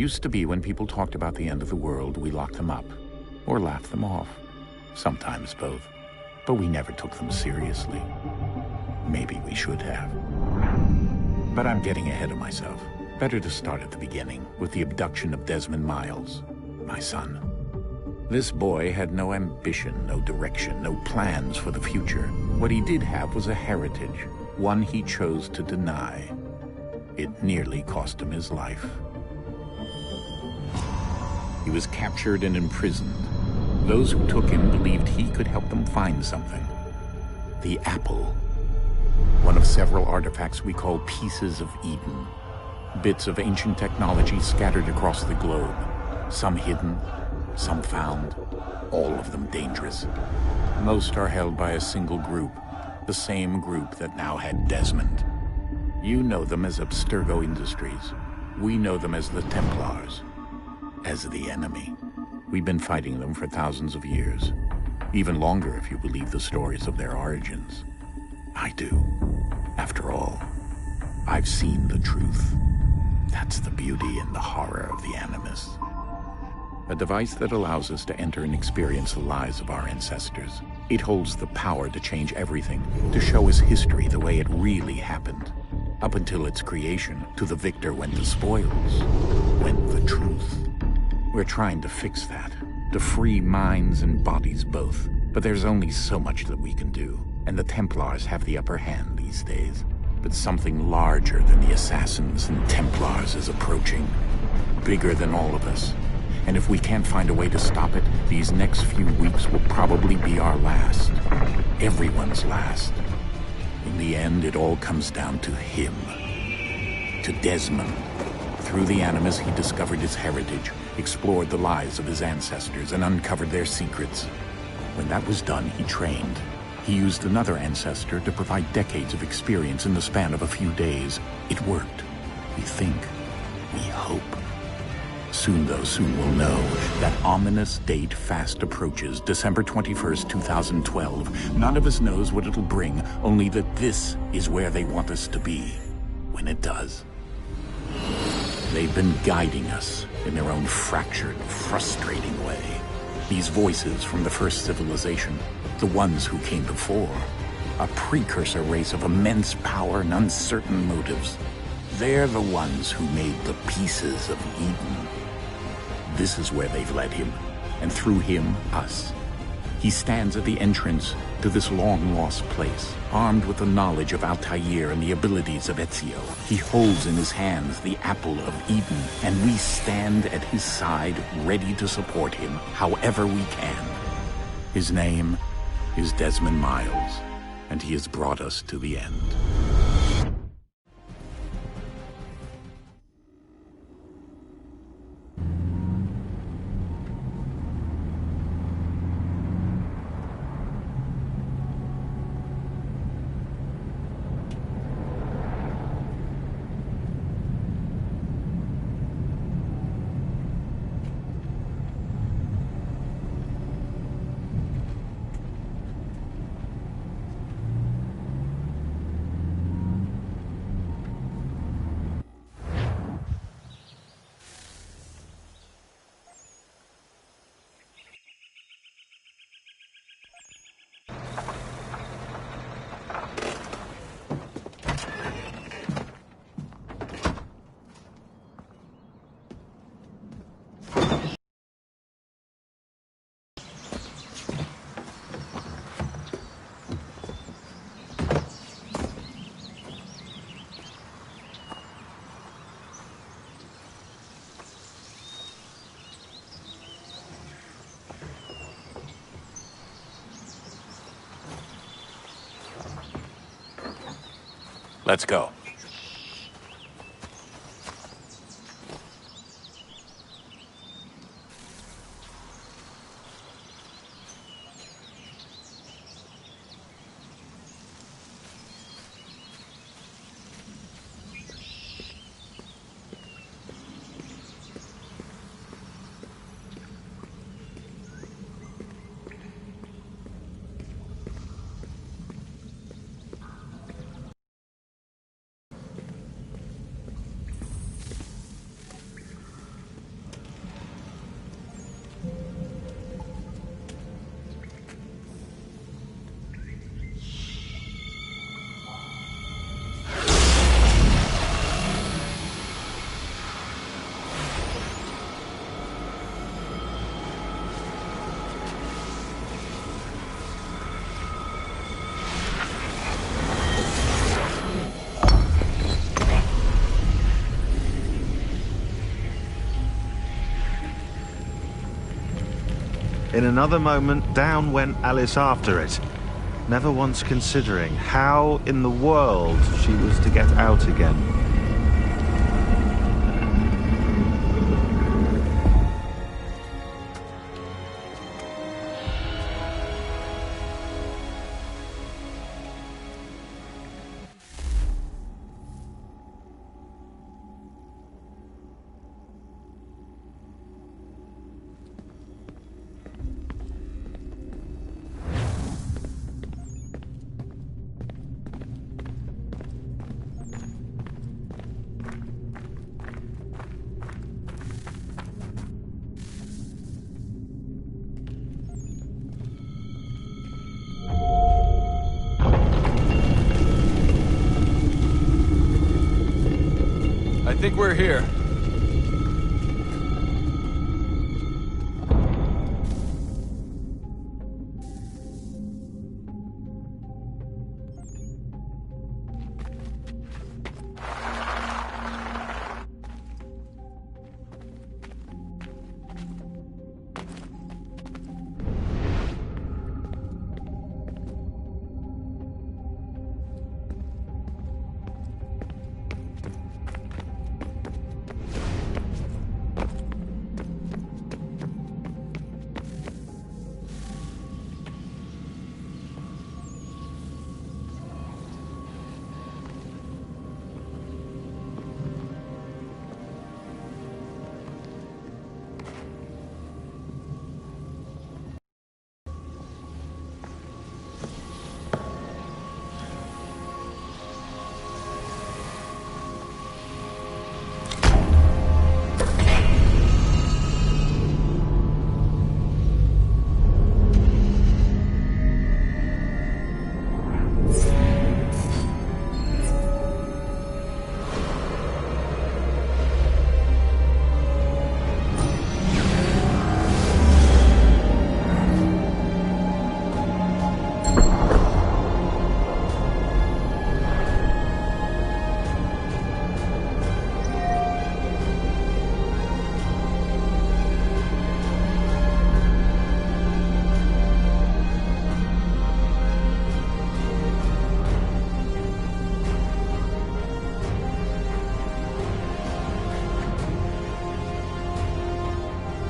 Used to be when people talked about the end of the world, we locked them up, or laughed them off. Sometimes both. But we never took them seriously. Maybe we should have. But I'm getting ahead of myself. Better to start at the beginning, with the abduction of Desmond Miles, my son. This boy had no ambition, no direction, no plans for the future. What he did have was a heritage, one he chose to deny. It nearly cost him his life. He was captured and imprisoned. Those who took him believed he could help them find something. The apple. One of several artifacts we call pieces of Eden. Bits of ancient technology scattered across the globe. Some hidden, some found, all of them dangerous. Most are held by a single group, the same group that now had Desmond. You know them as Abstergo Industries. We know them as the Templars, as the enemy. We've been fighting them for thousands of years, even longer if you believe the stories of their origins. I do. After all, I've seen the truth. That's the beauty and the horror of the Animus. A device that allows us to enter and experience the lives of our ancestors. It holds the power to change everything, to show us history the way it really happened. Up until its creation, to the victor went the spoils, went the truth. We're trying to fix that, to free minds and bodies both. But there's only so much that we can do, and the Templars have the upper hand these days. But something larger than the Assassins and Templars is approaching, bigger than all of us. And if we can't find a way to stop it, these next few weeks will probably be our last. Everyone's last. In the end, it all comes down to him. To Desmond. Through the Animus, he discovered his heritage, explored the lives of his ancestors, and uncovered their secrets. When that was done, he trained. He used another ancestor to provide decades of experience in the span of a few days. It worked. We think. We hope. Soon, though, soon we'll know. That ominous date fast approaches, December 21st, 2012. None of us knows what it'll bring, only that this is where they want us to be, when it does. They've been guiding us in their own fractured, frustrating way. These voices from the first civilization, the ones who came before, a precursor race of immense power and uncertain motives. They're the ones who made the pieces of Eden. This is where they've led him, and through him, us. He stands at the entrance to this long-lost place, armed with the knowledge of Altair and the abilities of Ezio. He holds in his hands the apple of Eden, and we stand at his side, ready to support him however we can. His name is Desmond Miles, and he has brought us to the end. Let's go. In another moment, down went Alice after it, never once considering how in the world she was to get out again. I think we're here.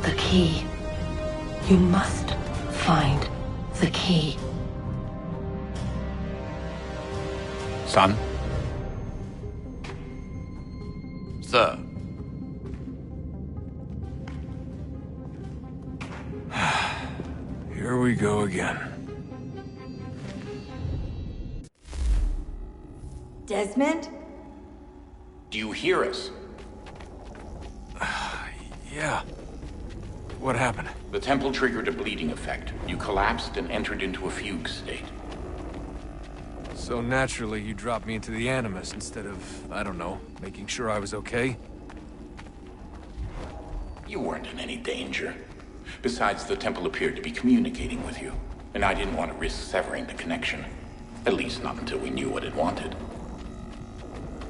The key. You must find the key. Son? Sir. Here we go again. Desmond? Do you hear us? Yeah. What happened? The temple triggered a bleeding effect. You collapsed and entered into a fugue state. So naturally, you dropped me into the Animus instead of, I don't know, making sure I was okay? You weren't in any danger. Besides, the temple appeared to be communicating with you, and I didn't want to risk severing the connection. At least not until we knew what it wanted.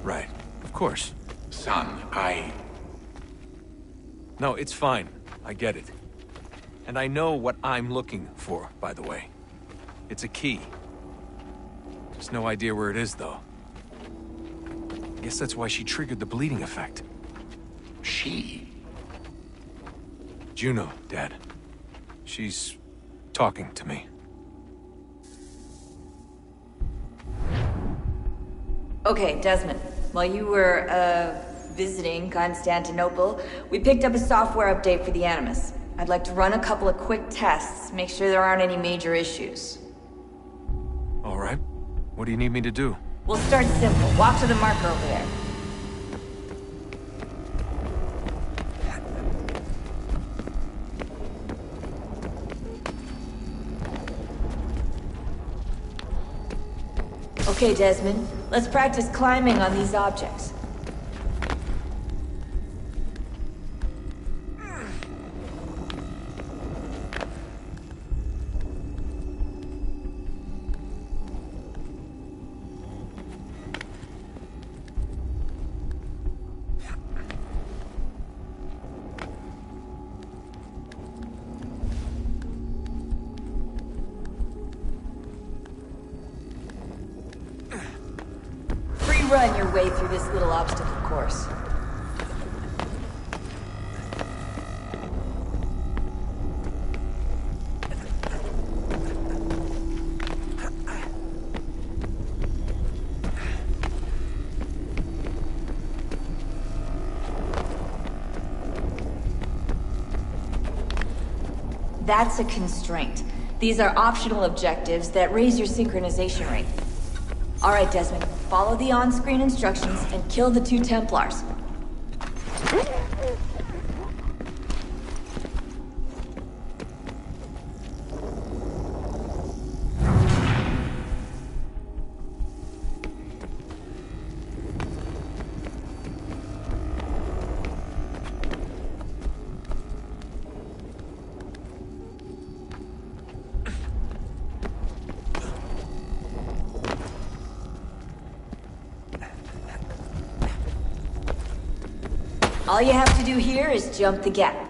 Right. Of course. Son, No, it's fine. I get it. And I know what I'm looking for, by the way. It's a key. Just no idea where it is, though. I guess that's why she triggered the bleeding effect. She? Juno, Dad. She's talking to me. Okay, Desmond. While you were, visiting Constantinople, we picked up a software update for the Animus. I'd like to run a couple of quick tests, make sure there aren't any major issues. All right. What do you need me to do? We'll start simple. Walk to the marker over there. Okay, Desmond. Let's practice climbing on these objects. run your way through this little obstacle course. That's a constraint. These are optional objectives that raise your synchronization rate. Alright, Desmond, follow the on-screen instructions and kill the 2 Templars. All you have to do here is jump the gap.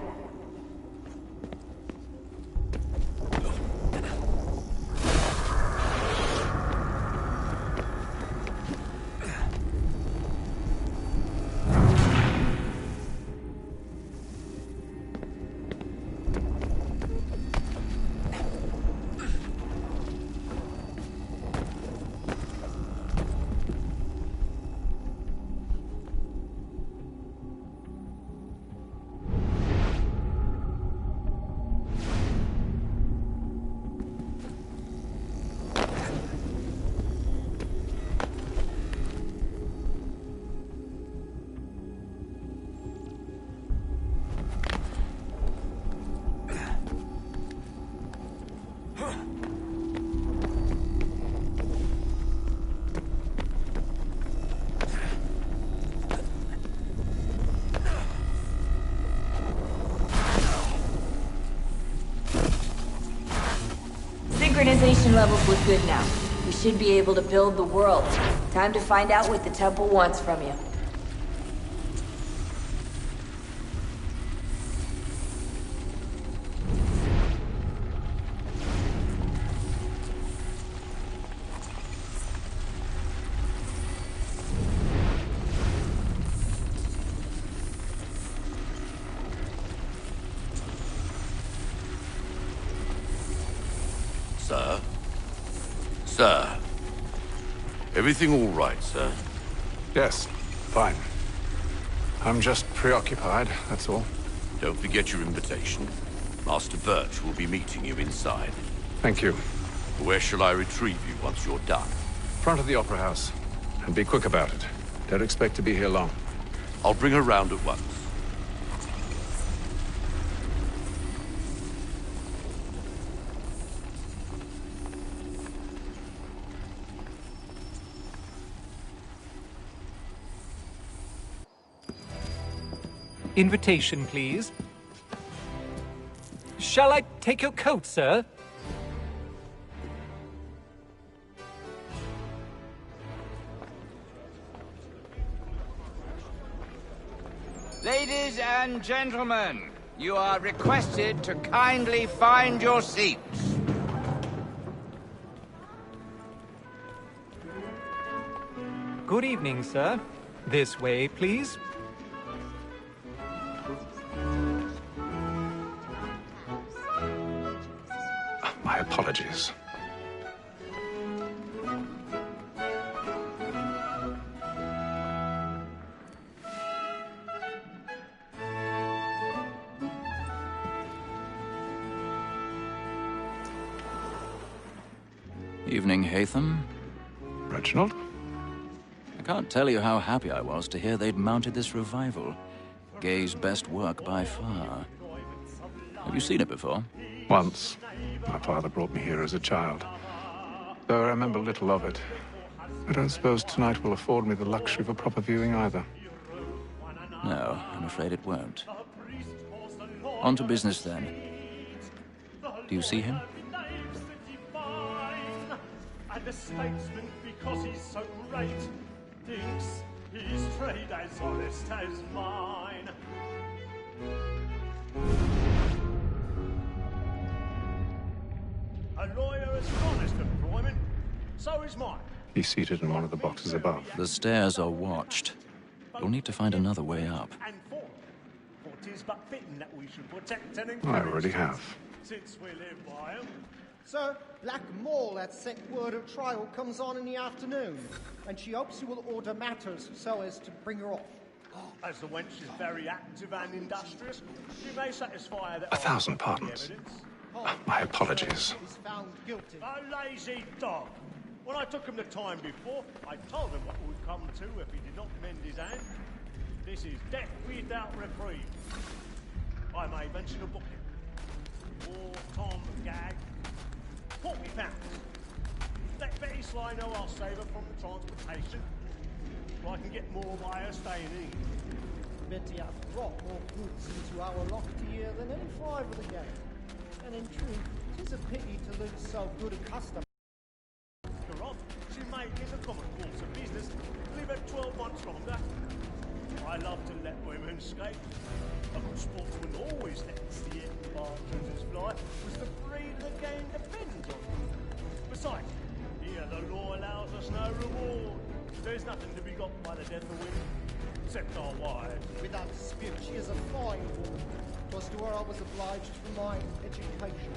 Synchronization levels look good now. We should be able to build the world. Time to find out what the temple wants from you. Sir? Sir? Everything all right, sir? Yes, fine. I'm just preoccupied, that's all. Don't forget your invitation. Master Birch will be meeting you inside. Thank you. Where shall I retrieve you once you're done? Front of the Opera House. And be quick about it. Don't expect to be here long. I'll bring her round at once. Invitation, please. Shall I take your coat, sir? Ladies and gentlemen, you are requested to kindly find your seats. Good evening, sir. This way, please. My apologies. Evening, Haytham. Reginald? I can't tell you how happy I was to hear they'd mounted this revival. Gay's best work by far. Have you seen it before? Once. My father brought me here as a child. Though I remember little of it. I don't suppose tonight will afford me the luxury of a proper viewing either. No, I'm afraid it won't. On to business then. Do you see him? And the statesman, because he's so great, thinks his trade as honest as mine. A lawyer is an honest employment, so is mine. He's seated in one of the boxes above. The stairs are watched. You'll need to find another way up. And for tis but fitting that we should protect and I encourage already have. since we live by 'em. Sir, Black Mole had sent word her trial comes on in the afternoon, and she hopes you will order matters so as to bring her off. As the wench is very active and industrious, she may satisfy that 1,000 pardons. My apologies. Is found guilty. A lazy dog. When I took him the time before, I told him what would come to if he did not mend his hand. This is death without reprieve. I may mention a booking. Or Tom Gag. £40. Let Betty Sly know I'll save her from the transportation. So I can get more by her staying in. Betty hath brought more goods into our locked year than any five of the gang. And in truth, 'tis a pity to lose so good a customer. She may, in the common course of business, live at 12 months longer. I love to let women skate. A good sportsman always lets the end bartenders fly, because the breed of the game depends on them. Besides, here the law allows us no reward. There's nothing to be got by the death of women, except our wives. Without dispute, she is a fine woman. 'Twas to her I was obliged for my education.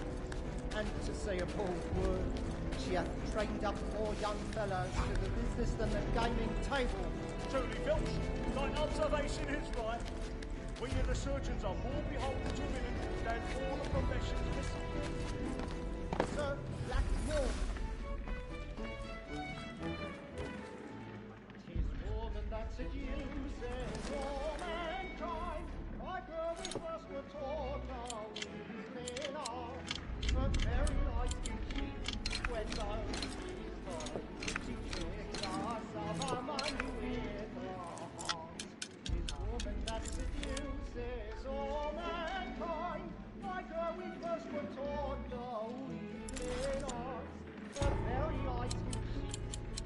And to say a bold word, she hath trained up more young fellows to the business than the gaming table. Truly, Filch, thy observation is right. We and the surgeons are more beholden to women than all the professions besides. Sir, Black Mole. 'Tis woman that seduces all mankind. My girl, we first were taught our evening hour. But very light you keep when thou is time. She tricks us of our money with her heart. 'Tis woman that seduces all mankind. My girl, we first were taught our evening hour. But very light you keep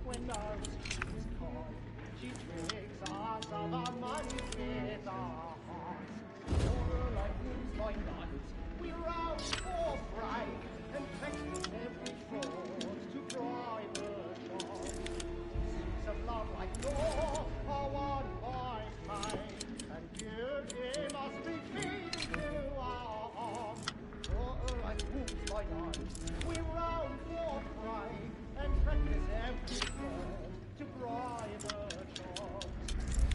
when thou is kind. She tricks us of our money with her heart. Water like moons by night, we rouse for fray, and practice every fraud to drive her charm. Seas of love like law are won by pain, and beauty must be feeding to our arms. Water like moons by night, we rouse for fray, and practice every fraud to drive her charm.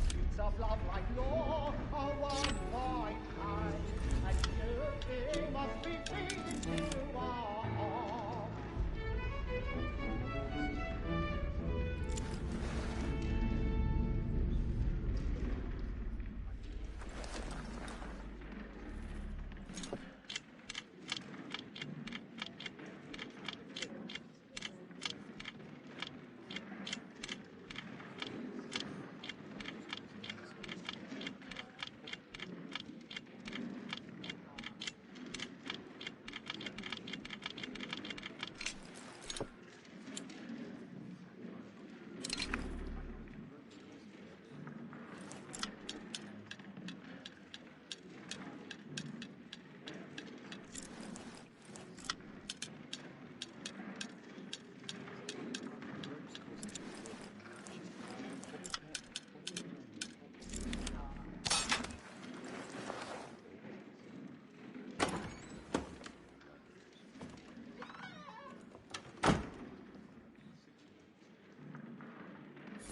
Streets of love like law are won by pain, and beauty must be feeding to our arms.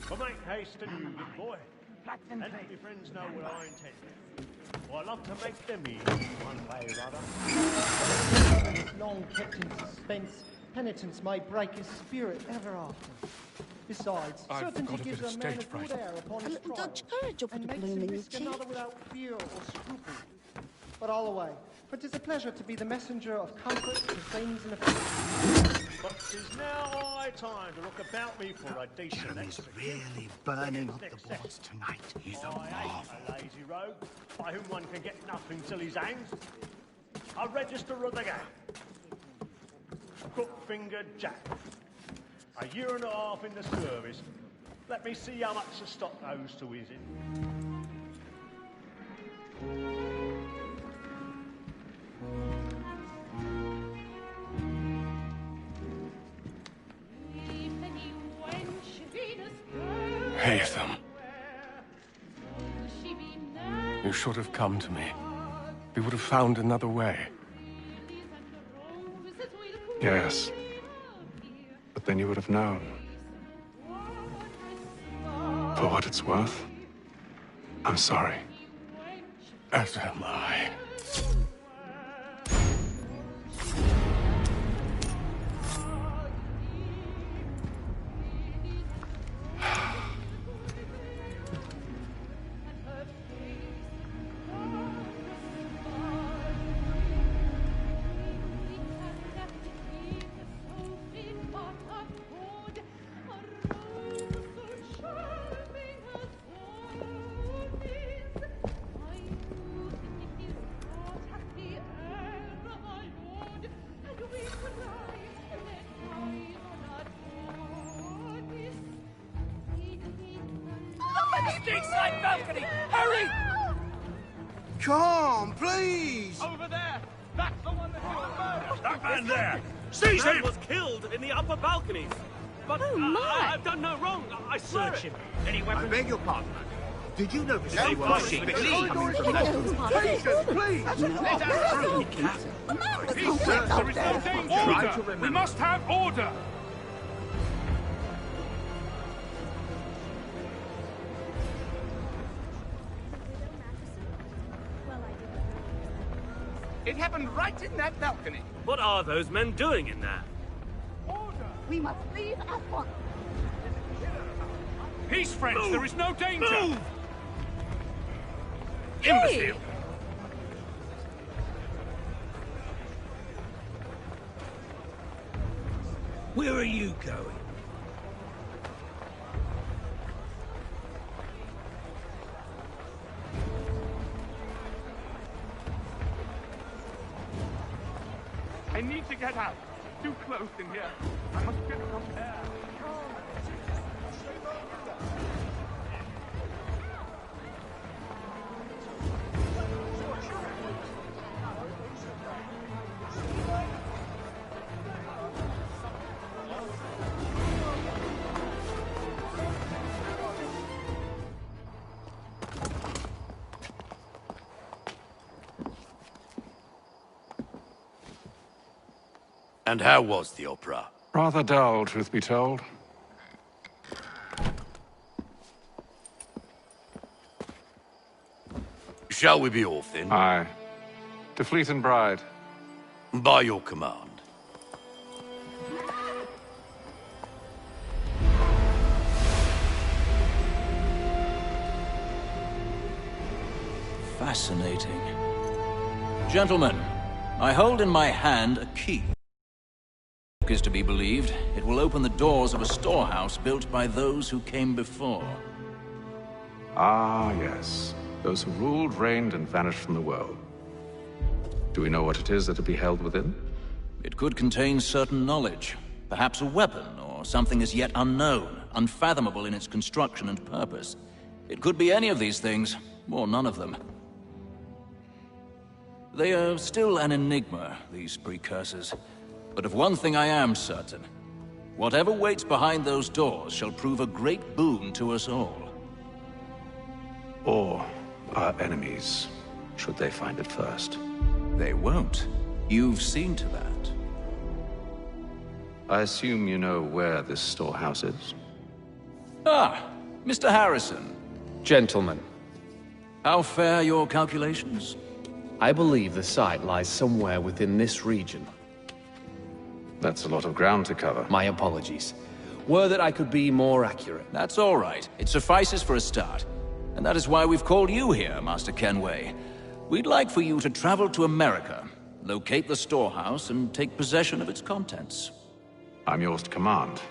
But make haste and you, good boy. And let your friends know what I intend. For I love to make them easy one way or other. If long kept in suspense, penitence may break his spirit ever after. Besides, I've certainty got a gives bit of a man stage a good fright. air upon his trial, Dutch courage up and with the makes bloom him in your risk another cheek. without fear or scruple. But all away, for 'tis a pleasure to be the messenger of comfort to things in affliction. But 'tis now high time to look about me for a decent Jeremy's execution. really burning up the boards tonight. He's a I marvel. hate a lazy rogue, by whom one can get nothing till he's hanged. A register of the gang. Crook-fingered Jack. A year and a half in the service. Let me see how much the stock owes to his in. If any wench You should have come to me. We would have found another way. Yes. But then you would have known. For what it's worth, I'm sorry. As am I. Inside balcony! Hurry! Come, please! Over there! That's the one that was murdered! That man there! Seize him! was killed in the upper balconies. But I've done no wrong. I swear Search it. him. Any weapons? I beg your pardon. Did you notice No, they were please, secretly please. coming from that room? Patience, please! Let us through. Peace, sir. There is no danger. Order! We must have order. It happened right in that balcony. What are those men doing in there? We must leave at once. Peace, friends. There is no danger. Move! Imbecile! Where are you going? I need to get out. Too close in here. I must get some air. And how was the opera? Rather dull, truth be told. Shall we be off then? Aye. To Fleet and Bride. By your command. Fascinating. Gentlemen, I hold in my hand a key. If it is to be believed, it will open the doors of a storehouse built by those who came before. Ah, yes. Those who ruled, reigned, and vanished from the world. Do we know what it is that will be held within? It could contain certain knowledge, perhaps a weapon, or something as yet unknown, unfathomable in its construction and purpose. It could be any of these things, or none of them. They are still an enigma, these precursors. But of one thing I am certain. Whatever waits behind those doors shall prove a great boon to us all. Or our enemies, should they find it first. They won't. You've seen to that. I assume you know where this storehouse is? Ah, Mr. Harrison. Gentlemen, How fare your calculations? I believe the site lies somewhere within this region. That's a lot of ground to cover. My apologies. Were that I could be more accurate. That's all right. It suffices for a start. And that is why we've called you here, Master Kenway. We'd like for you to travel to America, locate the storehouse, and take possession of its contents. I'm yours to command,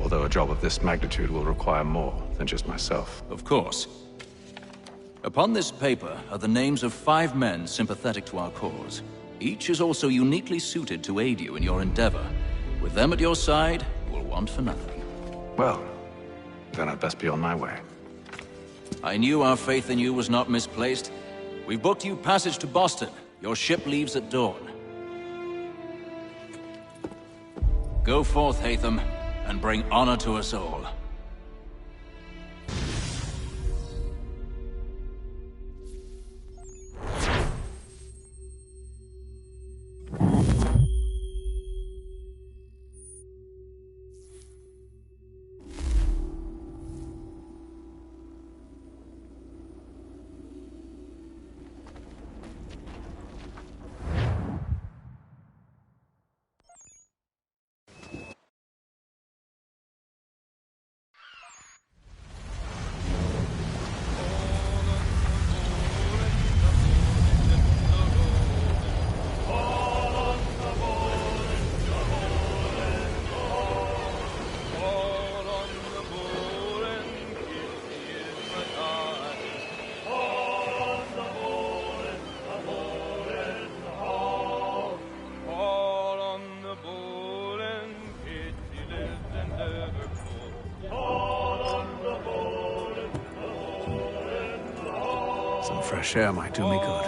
although a job of this magnitude will require more than just myself. Of course. Upon this paper are the names of 5 men sympathetic to our cause. Each is also uniquely suited to aid you in your endeavor. With them at your side, you will want for nothing. Well, then I'd best be on my way. I knew our faith in you was not misplaced. We've booked you passage to Boston. Your ship leaves at dawn. Go forth, Hatham, and bring honor to us all. Some fresh air might do me good.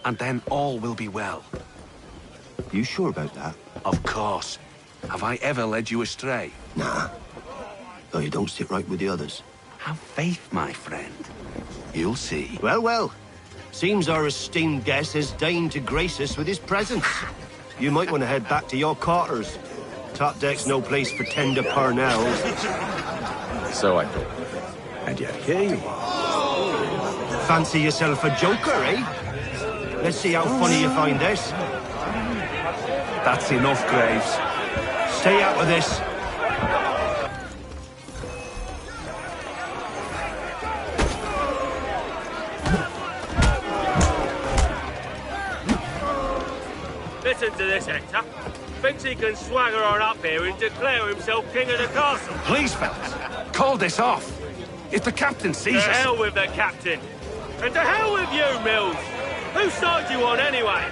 And then all will be well. You sure about that? Of course. Have I ever led you astray? Nah. Though you don't sit right with the others. Have faith, my friend. You'll see. Well, well. Seems our esteemed guest has deigned to grace us with his presence. You might want to head back to your quarters. Top deck's no place for tender parnells. So I thought. And yet here you are. Fancy yourself a joker, eh? Let's see how funny you find this. That's enough, Graves. Stay out of this. Listen to this, Hector. Thinks he can swagger on up here and declare himself king of the castle. Please, fellas, call this off. If the captain sees us... To hell with the captain. And to hell with you, Mills. Whose side you on, anyway?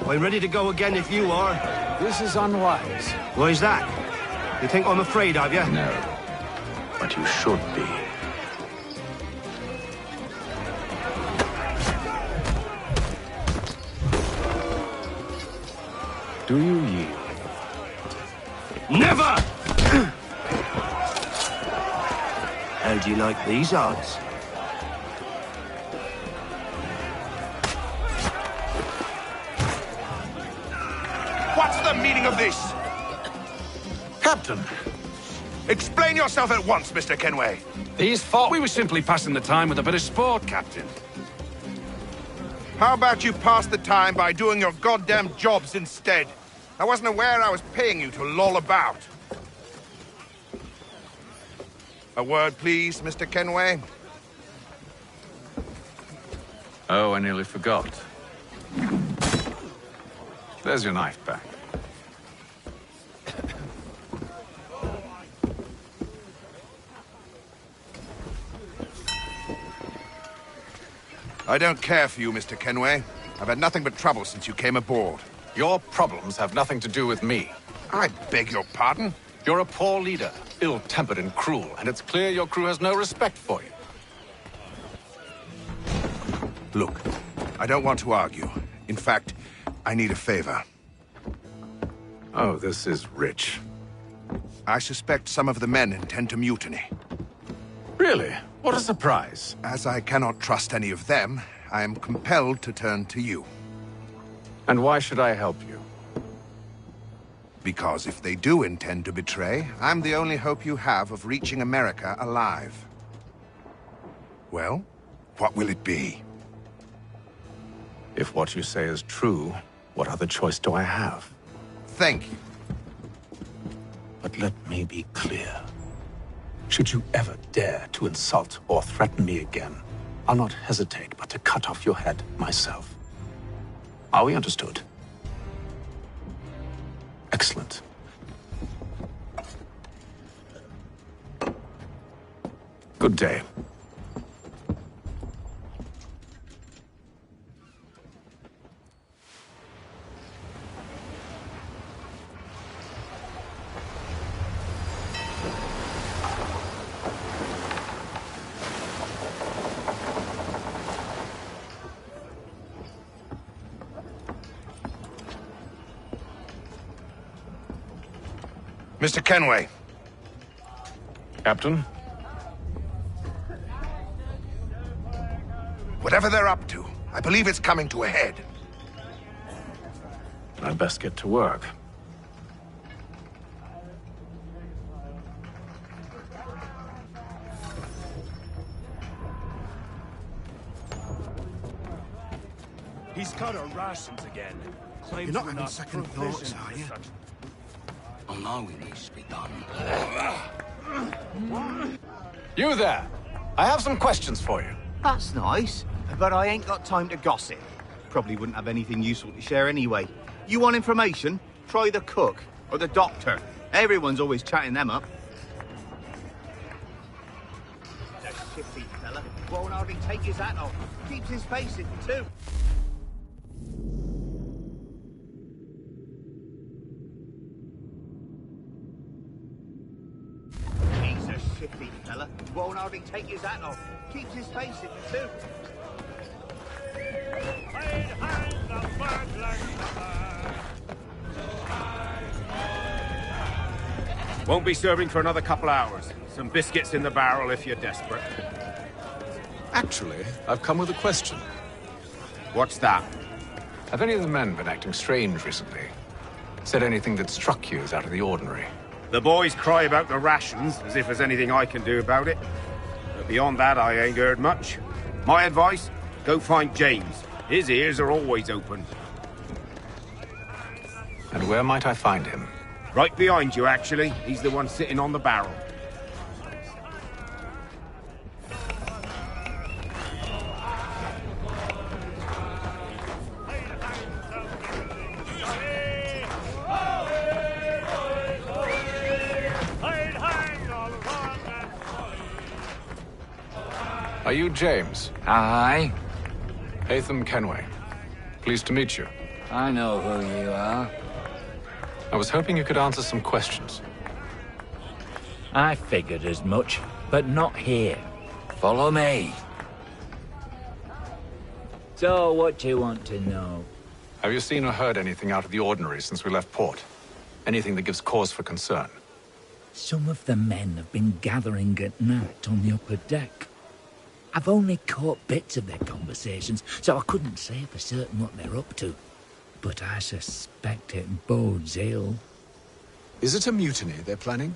I'm ready to go again if you are. This is unwise. Why's that? You think I'm afraid of you? No. But you should be. Do you yield? Never! How do you like these odds? What's the meaning of this? Captain! Explain yourself at once, Mr. Kenway. These fought. We were simply passing the time with a bit of sport, Captain. How about you pass the time by doing your goddamn jobs instead? I wasn't aware I was paying you to loll about. A word, please, Mr. Kenway. Oh, I nearly forgot. There's your knife back. I don't care for you, Mr. Kenway. I've had nothing but trouble since you came aboard. Your problems have nothing to do with me. I beg your pardon? You're a poor leader, ill-tempered and cruel, and it's clear your crew has no respect for you. Look, I don't want to argue. In fact, I need a favor. Oh, this is rich. I suspect some of the men intend to mutiny. Really? What a surprise. As I cannot trust any of them, I am compelled to turn to you. And why should I help you? Because if they do intend to betray, I'm the only hope you have of reaching America alive. Well, what will it be? If what you say is true, what other choice do I have? Thank you. But let me be clear. Should you ever dare to insult or threaten me again, I'll not hesitate but to cut off your head myself. Are we understood? Excellent. Good day. Mr. Kenway. Captain? Whatever they're up to, I believe it's coming to a head. I'd best get to work. He's cut our rations again. Claims You're not we're having second thoughts, are you? Oh, now it needs to be done. You there! I have some questions for you. That's nice, but I ain't got time to gossip. Probably wouldn't have anything useful to share anyway. You want information? Try the cook or the doctor. Everyone's always chatting them up. That shifty fella won't hardly take his hat off. Keeps his face in too. He's a shifty fella. Won't hardly take his hat off. Keeps his face in too. Won't be serving for another couple hours. Some biscuits in the barrel if you're desperate. Actually, I've come with a question. What's that? Have any of the men been acting strange recently? Said anything that struck you as out of the ordinary? The boys cry about the rations, as if there's anything I can do about it. But beyond that, I ain't heard much. My advice? Go find James. His ears are always open. And where might I find him? Right behind you, actually. He's the one sitting on the barrel. Are you James? Aye. Hatham Kenway. Pleased to meet you. I know who you are. I was hoping you could answer some questions. I figured as much, but not here. Follow me. So, what do you want to know? Have you seen or heard anything out of the ordinary since we left port? Anything that gives cause for concern? Some of the men have been gathering at night on the upper deck. I've only caught bits of their conversations, so I couldn't say for certain what they're up to. But I suspect it bodes ill. Is it a mutiny they're planning?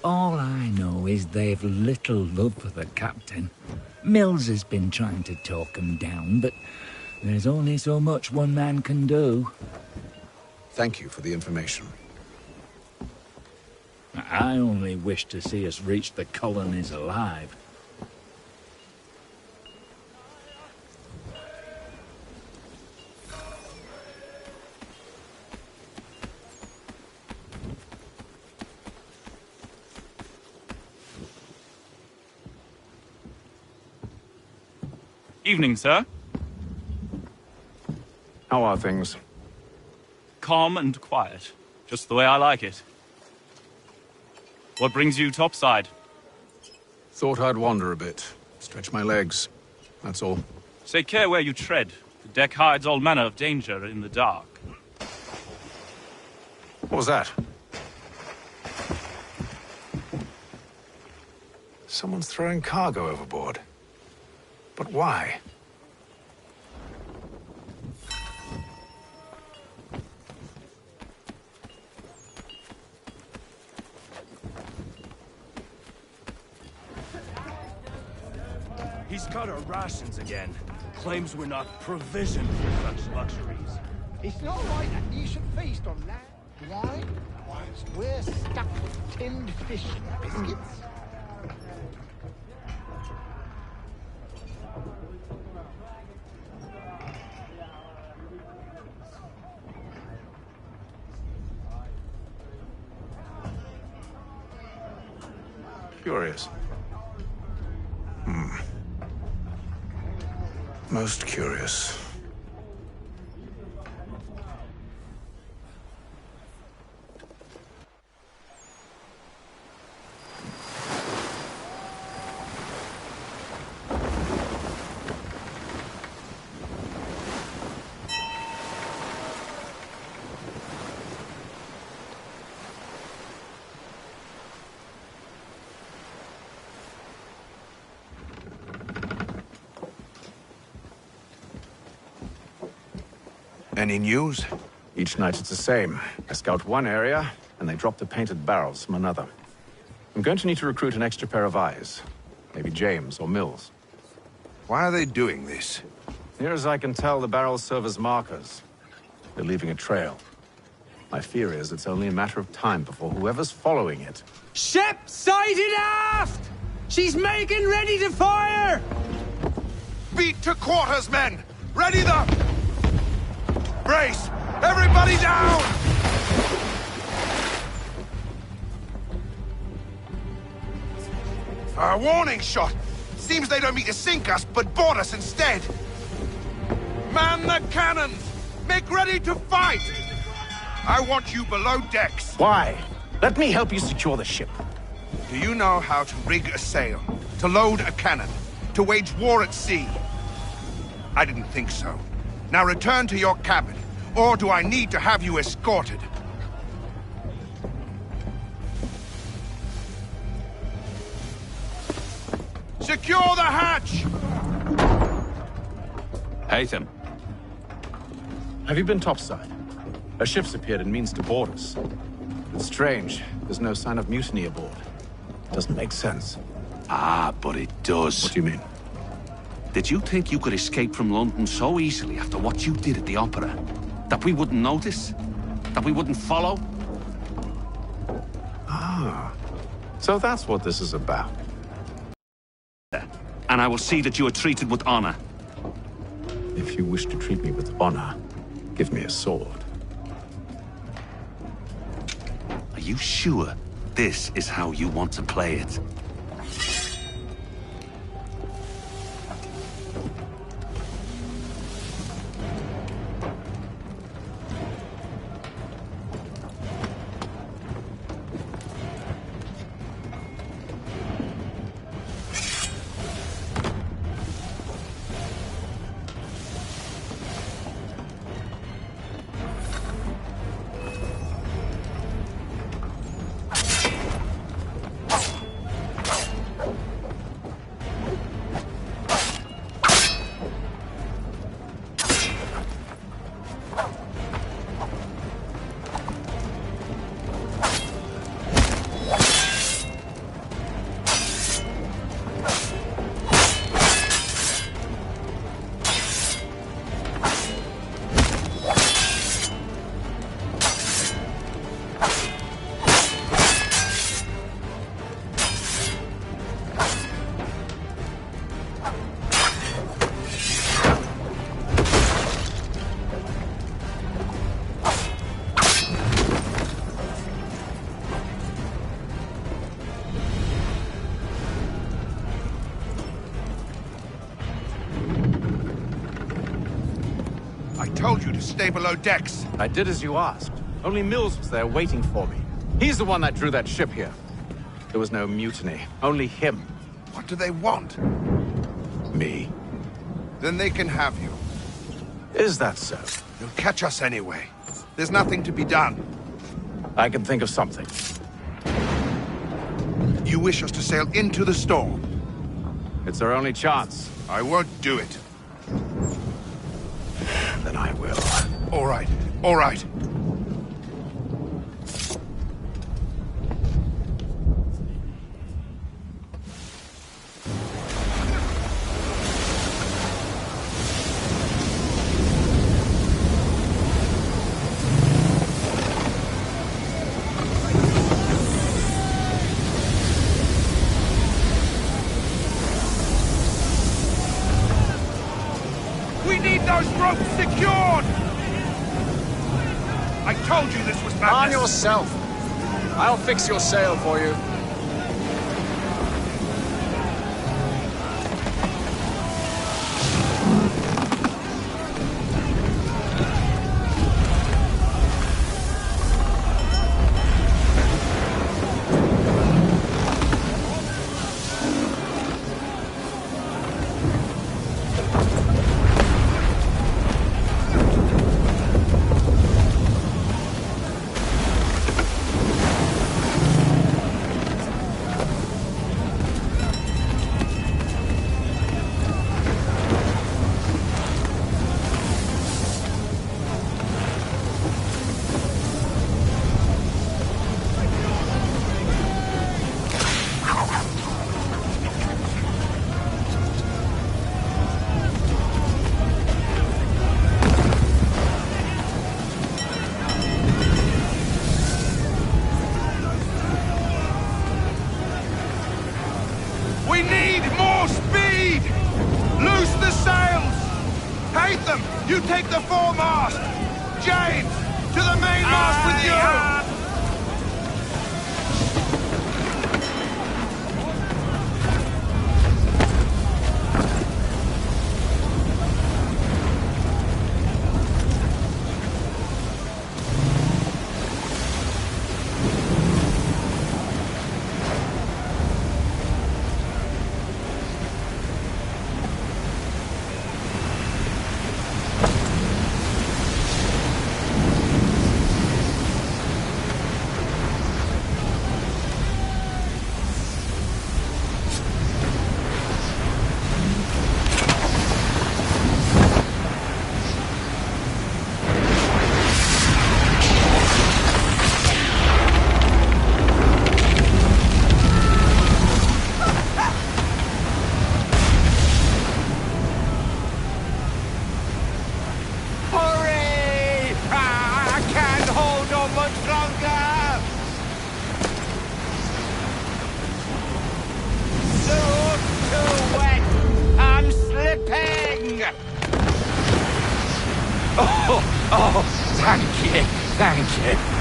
All I know is they've little love for the captain. Mills has been trying to talk him down, but there's only so much one man can do. Thank you for the information. I only wish to see us reach the colonies alive. Evening, sir. How are things? Calm and quiet. Just the way I like it. What brings you topside? Thought I'd wander a bit. Stretch my legs. That's all. Take care where you tread. The deck hides all manner of danger in the dark. What was that? Someone's throwing cargo overboard. But why? He's cut our rations again. Claims we're not provisioned for such luxuries. It's not right that you should feast on that. Why? Whilst we're stuck with tinned fish and biscuits. Curious. Most curious. Any news? Each night it's the same. I scout one area, and they drop the painted barrels from another. I'm going to need to recruit an extra pair of eyes. Maybe James or Mills. Why are they doing this? Near as I can tell, the barrels serve as markers. They're leaving a trail. My fear is it's only a matter of time before whoever's following it... Ship sighted aft! She's making ready to fire! Beat to quarters, men! Ready the... Brace! Everybody down! A warning shot! Seems they don't mean to sink us, but board us instead! Man the cannons! Make ready to fight! I want you below decks. Why? Let me help you secure the ship. Do you know how to rig a sail? To load a cannon? To wage war at sea? I didn't think so. Now return to your cabin, or do I need to have you escorted? Secure the hatch! Haytham. Have you been topside? A ship's appeared and means to board us. It's strange. There's no sign of mutiny aboard. Doesn't make sense. Ah, but it does. What do you mean? Did you think you could escape from London so easily after what you did at the Opera? That we wouldn't notice? That we wouldn't follow? Ah. So that's what this is about. And I will see that you are treated with honor. If you wish to treat me with honor, give me a sword. Are you sure this is how you want to play it? I told you to stay below decks. I did as you asked. Only Mills was there waiting for me. He's the one that drew that ship here. There was no mutiny, only him. What do they want? Me. Then they can have you. Is that so? They'll catch us anyway. There's nothing to be done. I can think of something. You wish us to sail into the storm? It's our only chance. I won't do it. Then I will. All right, all right. We need those ropes secured! I told you this was madness! Arm yourself. I'll fix your sail for you. Await them! You take the foremast! James! To the mainmast with you! Oh, thank you, thank you.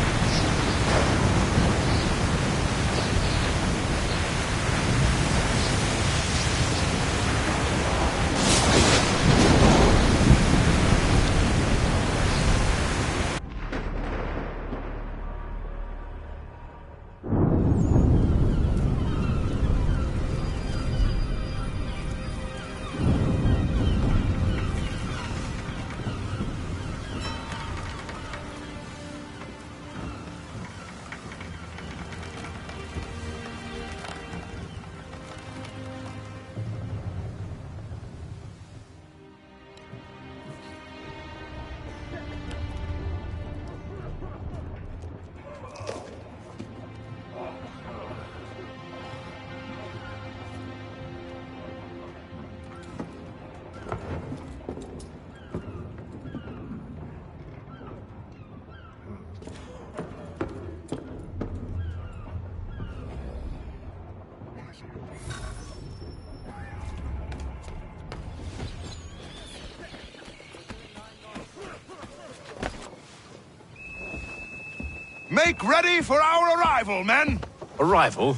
Make ready for our arrival, men! Arrival?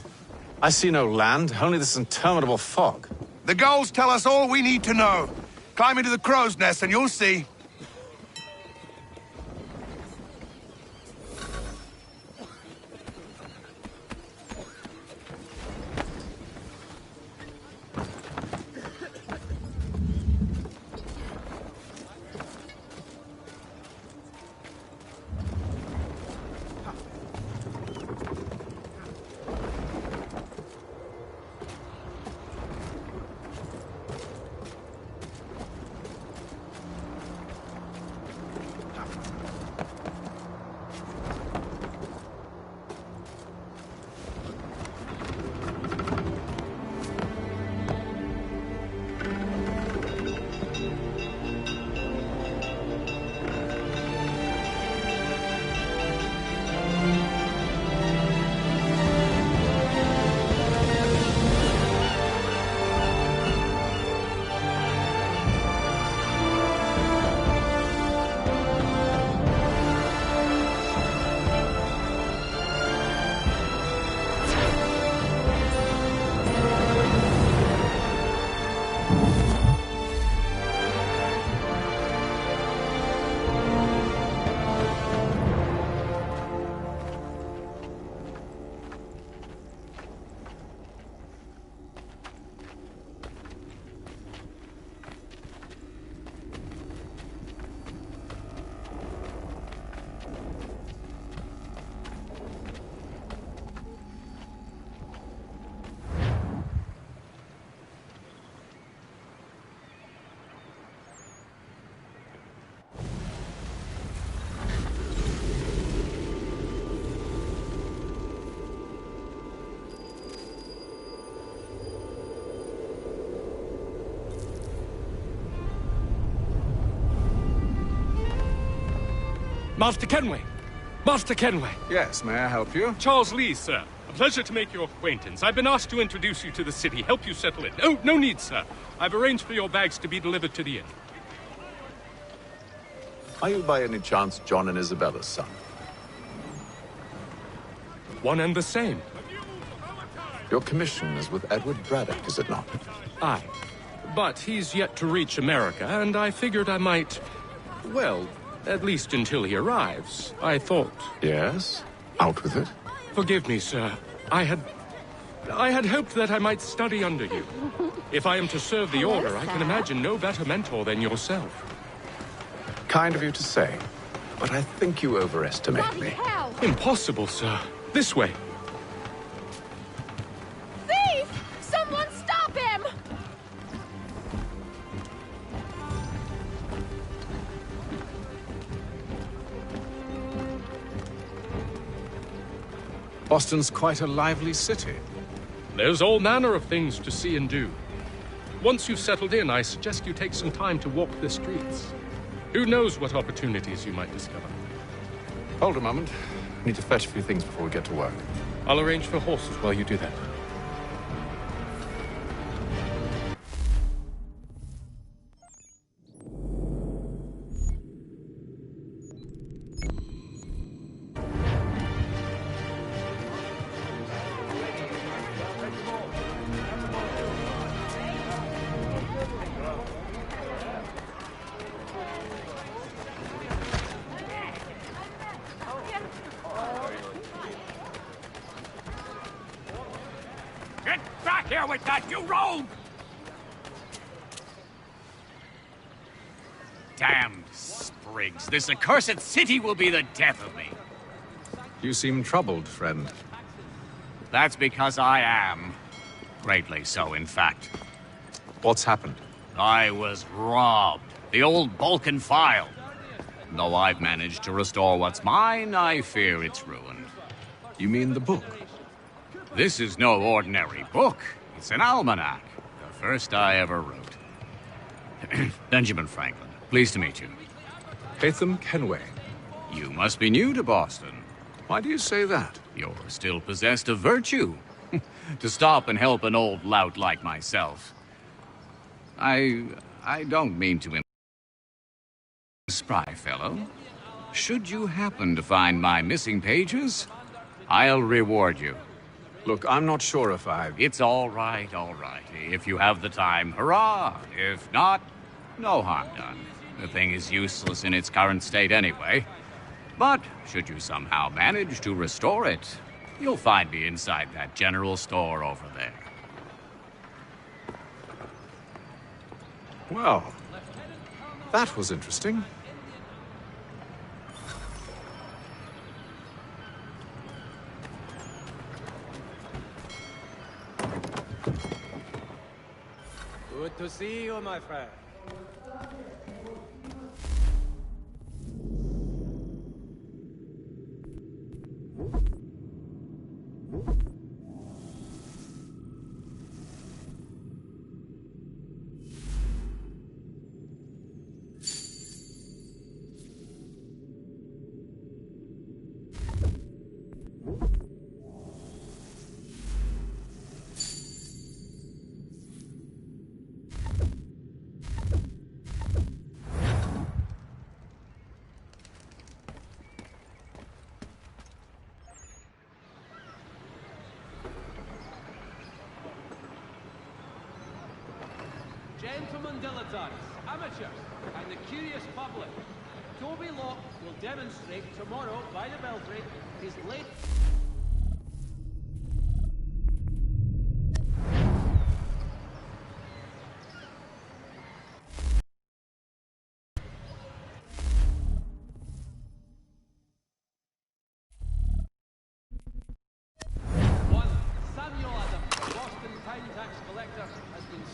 I see no land, only this interminable fog. The gulls tell us all we need to know. Climb into the crow's nest and you'll see. Master Kenway! Master Kenway! Yes, may I help you? Charles Lee, sir. A pleasure to make your acquaintance. I've been asked to introduce you to the city, help you settle in. Oh, no need, sir. I've arranged for your bags to be delivered to the inn. Are you by any chance John and Isabella's son? One and the same. Your commission is with Edward Braddock, is it not? Aye. But he's yet to reach America, and I figured I might... Well, at least until he arrives, I thought... Yes? Out with it. Forgive me, sir. I had hoped that I might study under you. If I am to serve the Order, I can imagine no better mentor than yourself. Kind of you to say, but I think you overestimate me. Impossible, sir. This way. Thief! Someone stop him! Boston's quite a lively city. There's all manner of things to see and do. Once you've settled in, I suggest you take some time to walk the streets. Who knows what opportunities you might discover. Hold a moment. I need to fetch a few things before we get to work. I'll arrange for horses while you do that. Here with that, you rogue! Damned sprigs. This accursed city will be the death of me. You seem troubled, friend. That's because I am. Greatly so, in fact. What's happened? I was robbed. The old Balkan file. Though I've managed to restore what's mine, I fear it's ruined. You mean the book? This is no ordinary book. It's an almanac. The first I ever wrote. Benjamin Franklin, pleased to meet you. Hatham Kenway. You must be new to Boston. Why do you say that? You're still possessed of virtue. To stop and help an old lout like myself. I don't mean to spry fellow. Should you happen to find my missing pages, I'll reward you. Look, I'm not sure if It's all right, all right. If you have the time, hurrah! If not, no harm done. The thing is useless in its current state anyway. But should you somehow manage to restore it, you'll find me inside that general store over there. Well, that was interesting. Good to see you, my friend. Gentlemen dilettantes, amateurs, and the curious public, Toby Locke will demonstrate tomorrow by the Belfry his late...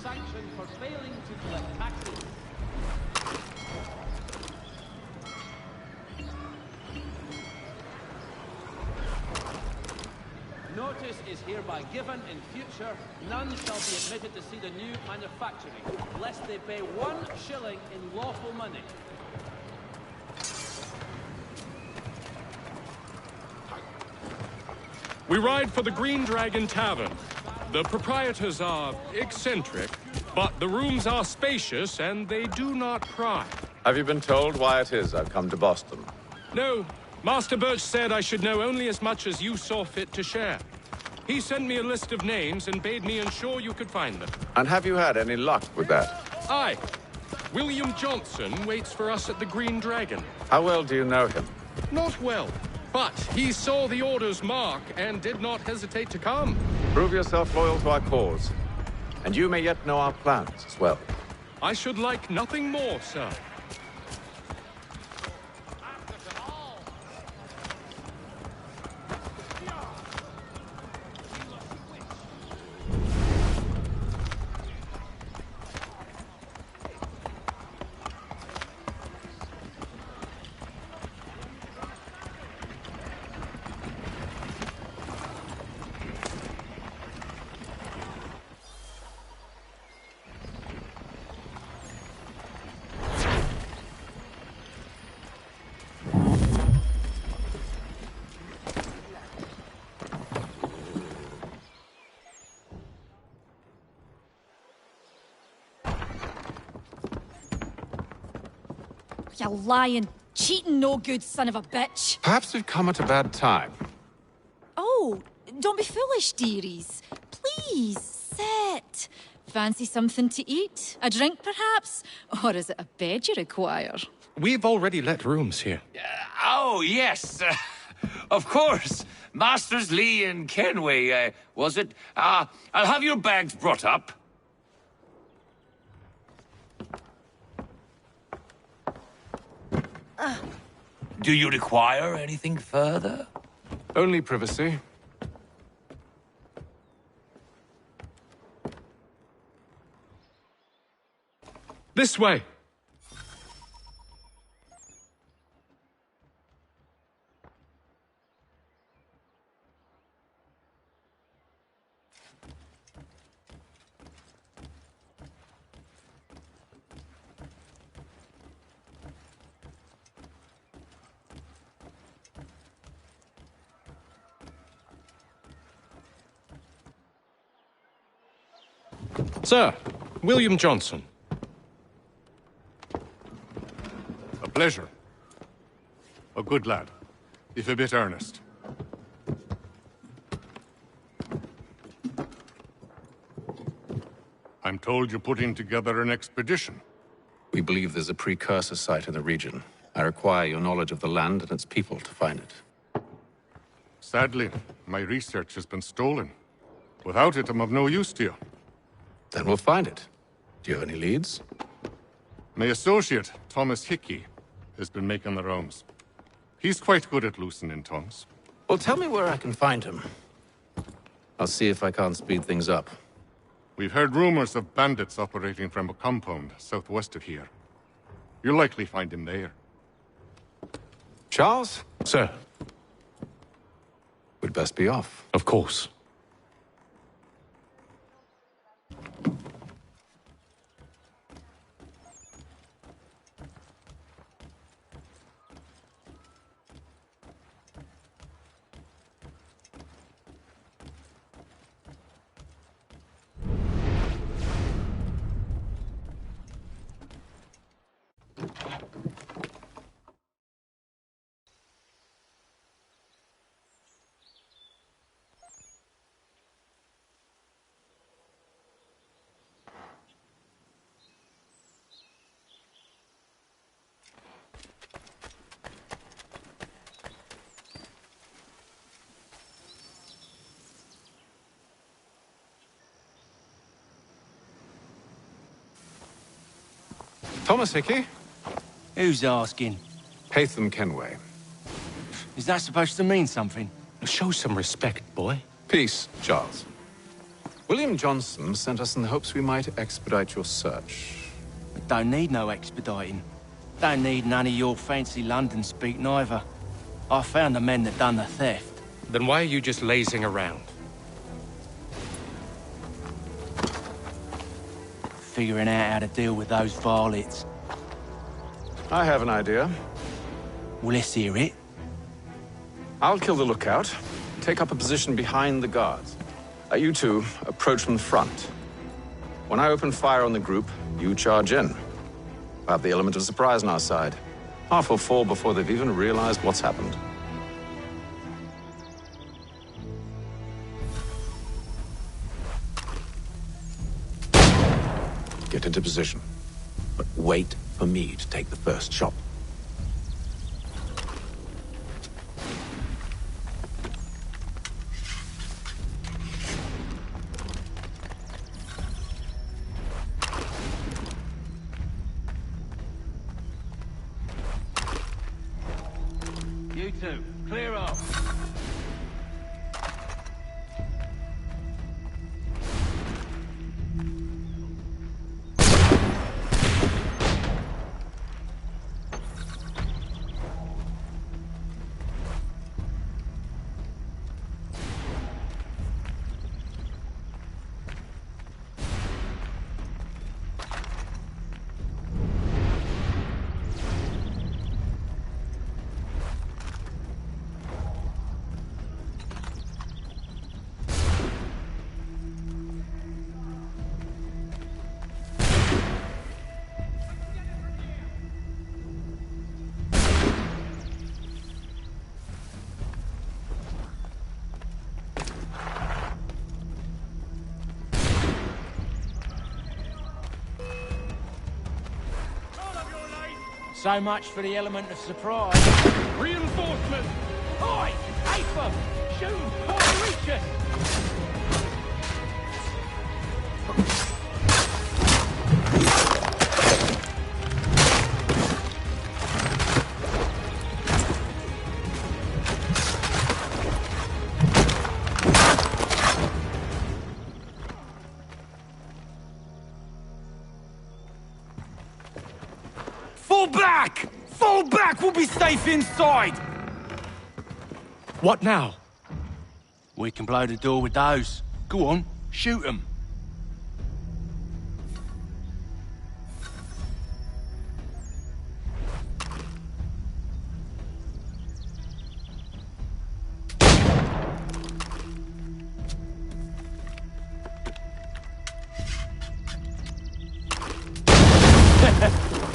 sanctioned for failing to collect taxes. Notice is hereby given in future, none shall be admitted to see the new manufacturing, lest they pay 1 shilling in lawful money. We ride for the Green Dragon Tavern. The proprietors are eccentric, but the rooms are spacious and they do not pry. Have you been told why it is I've come to Boston? No. Master Birch said I should know only as much as you saw fit to share. He sent me a list of names and bade me ensure you could find them. And have you had any luck with that? Aye. William Johnson waits for us at the Green Dragon. How well do you know him? Not well, but he saw the order's mark and did not hesitate to come. Prove yourself loyal to our cause, and you may yet know our plans as well. I should like nothing more, sir. You lying, cheating, no good son of a bitch. Perhaps we've come at a bad time. Oh, don't be foolish, dearies. Please, sit. Fancy something to eat? A drink, perhaps? Or is it a bed you require? We've already let rooms here. Oh, yes. Of course. Masters Lee and Kenway, was it? I'll have your bags brought up. Do you require anything further? Only privacy. This way. Sir, William Johnson. A pleasure. A good lad, if a bit earnest. I'm told you're putting together an expedition. We believe there's a precursor site in the region. I require your knowledge of the land and its people to find it. Sadly, my research has been stolen. Without it, I'm of no use to you. Then we'll find it. Do you have any leads? My associate, Thomas Hickey, has been making the rounds. He's quite good at loosening tongues. Well, tell me where I can find him. I'll see if I can't speed things up. We've heard rumors of bandits operating from a compound southwest of here. You'll likely find him there. Charles? Sir. We'd best be off. Of course. Thomas Hickey? Who's asking? Haytham Kenway. Is that supposed to mean something? Show some respect, boy. Peace, Charles. William Johnson sent us in the hopes we might expedite your search. I don't need no expediting. Don't need none of your fancy London speak neither. I found the men that done the theft. Then why are you just lazing around? Figuring out how to deal with those varlets. I have an idea. Well, let's hear it. I'll kill the lookout. Take up a position behind the guards. You two approach from the front. When I open fire on the group, you charge in. have the element of surprise on our side. Half will fall before they've even realized what's happened. Get into position, but wait for me to take the first shot. You two, clear up. So much for the element of surprise. Reinforcement! Oi! Aper! Shoot! Before they reach us! Fall back! Fall back! We'll be safe inside! What now? We can blow the door with those. Go on, shoot them.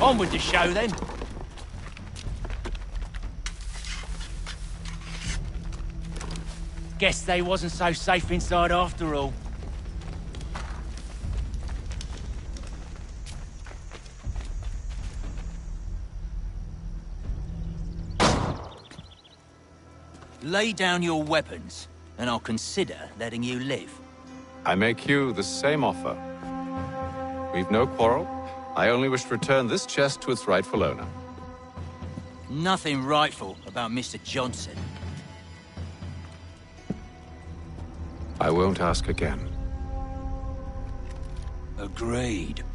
On with the show, then. Guess they wasn't so safe inside after all. Lay down your weapons, and I'll consider letting you live. I make you the same offer. We've no quarrel. I only wish to return this chest to its rightful owner. Nothing rightful about Mr. Johnson. I won't ask again. Agreed.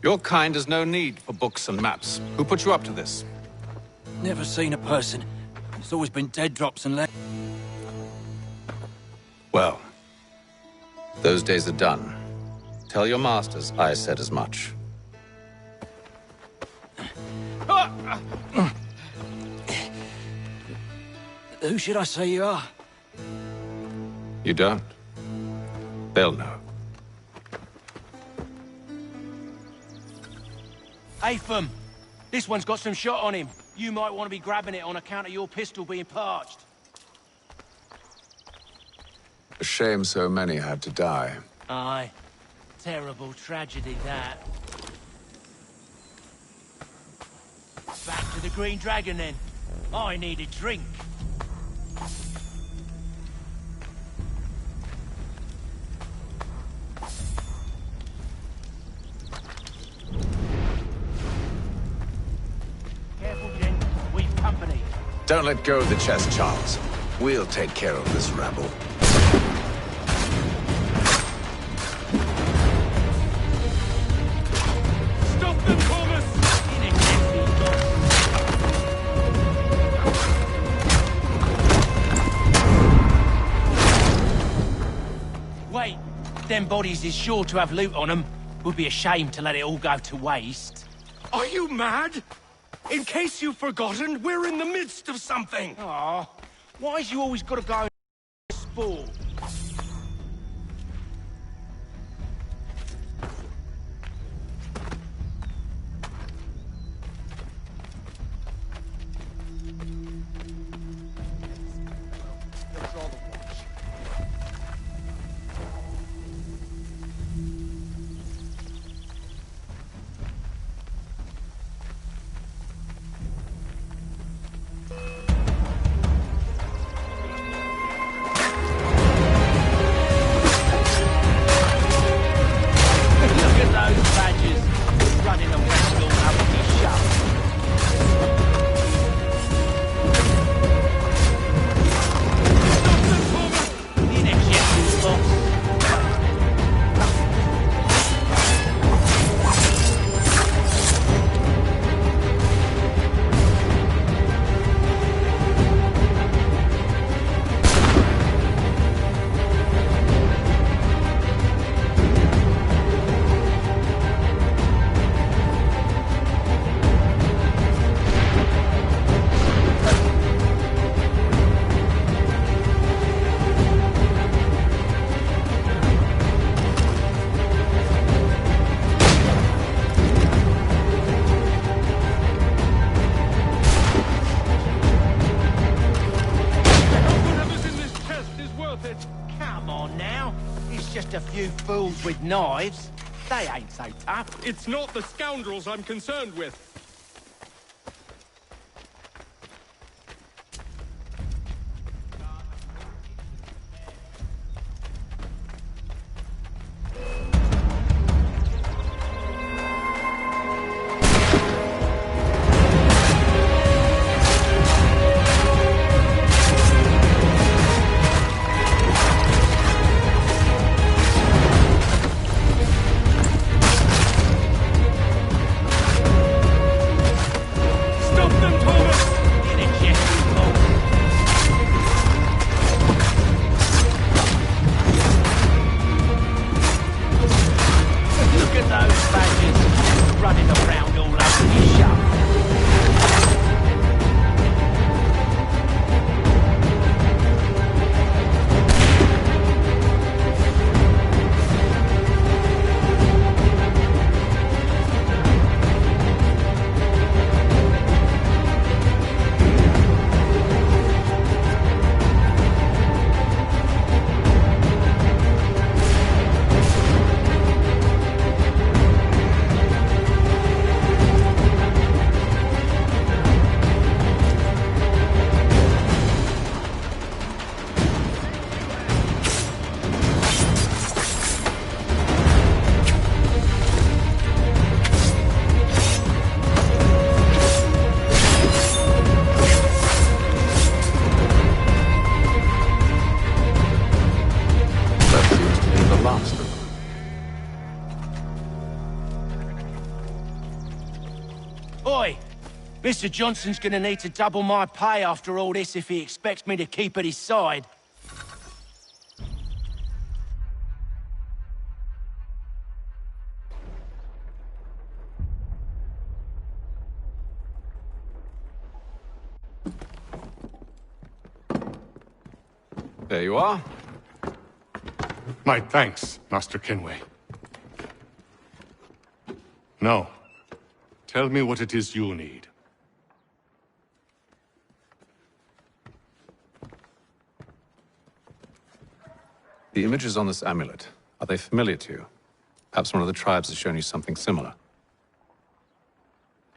Your kind has no need for books and maps. Who put you up to this? Never seen a person. It's always been dead drops and Well, those days are done. Tell your masters I said as much. Who should I say you are? You don't? They'll know. Apham, this one's got some shot on him. You might want to be grabbing it on account of your pistol being parched. A shame so many had to die. Aye. Terrible tragedy, that. Back to the Green Dragon, then. I need a drink. Careful, Jen. We've company. Don't let go of the chest, Charles. We'll take care of this rabble. them, Thomas! Wait, them bodies is sure to have loot on them. Would be a shame to let it all go to waste. Are you mad? In case you've forgotten, we're in the midst of something! Aw, why's you always gotta go sport? A few fools with knives. They ain't so tough. It's not the scoundrels I'm concerned with. Oi! Mr. Johnson's gonna need to double my pay after all this if he expects me to keep at his side. There you are. My thanks, Master Kenway. Now, tell me what it is you need. The images on this amulet, are they familiar to you? Perhaps one of the tribes has shown you something similar.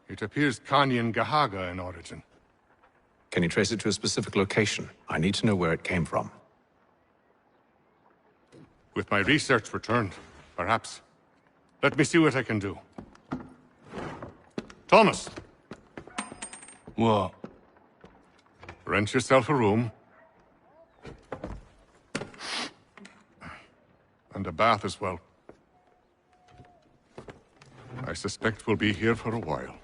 It appears Kanyan Gahaga in origin. Can you trace it to a specific location? I need to know where it came from. With my research returned, perhaps. Let me see what I can do. Thomas! What? Rent yourself a room. And a bath as well. I I suspect we'll be here for a while.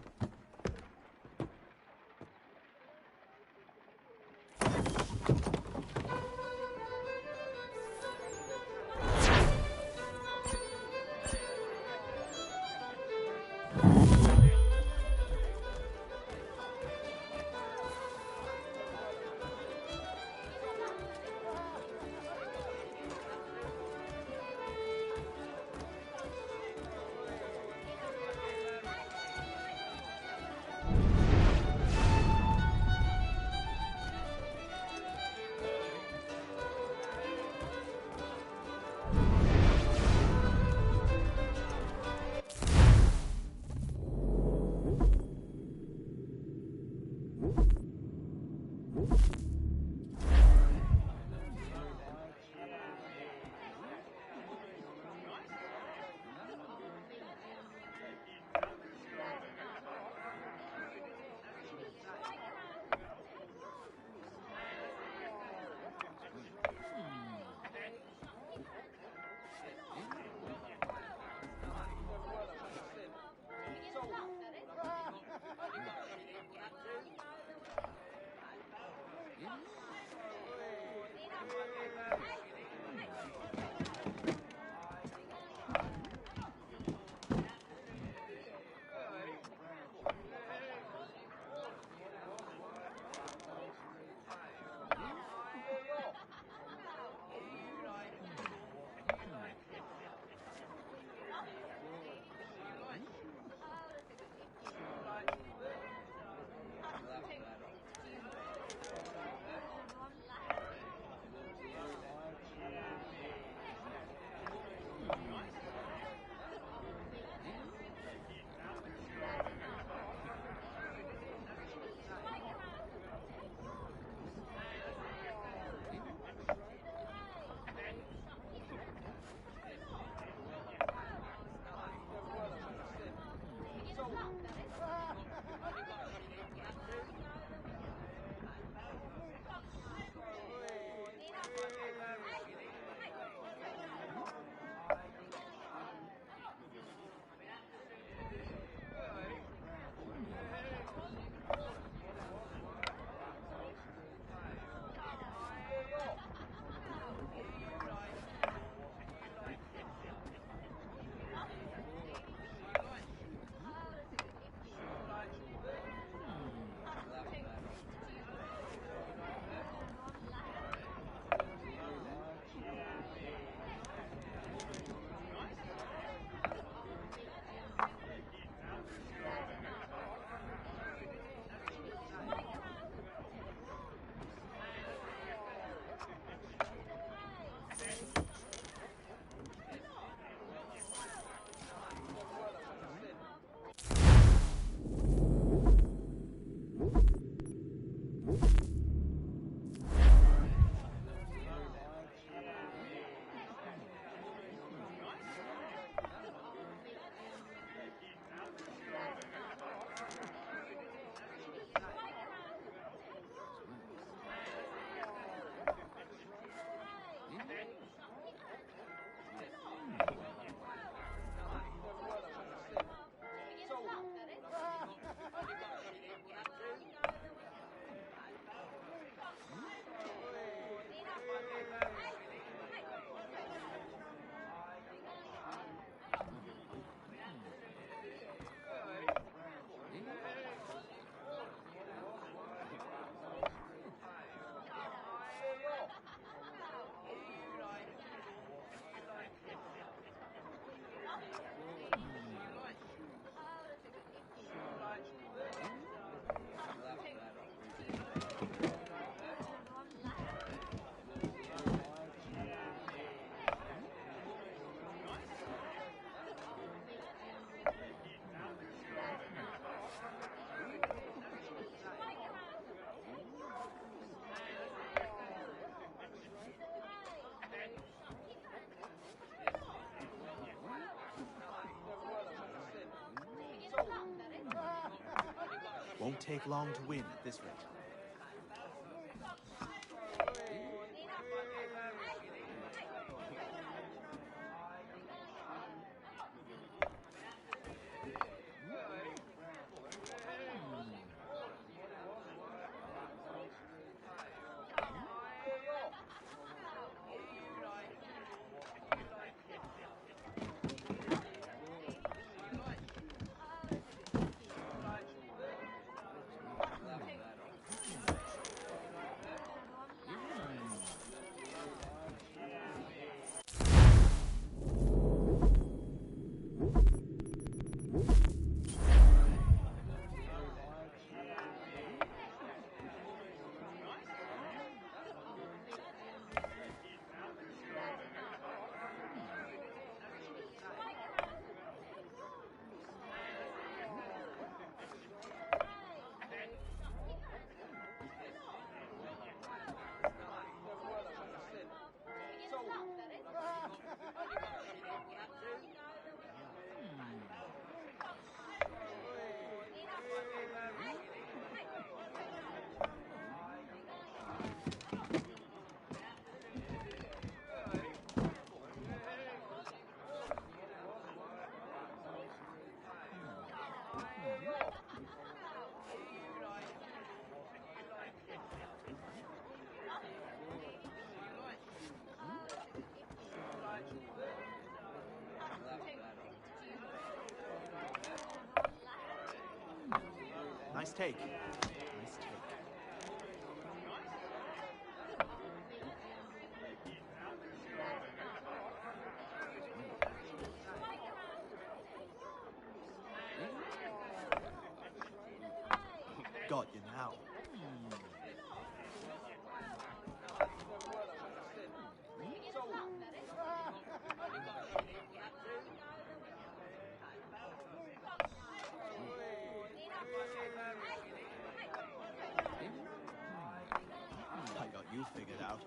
Won't take long to win at this rate. Nice take. Nice take. Got you now. I got you figured out.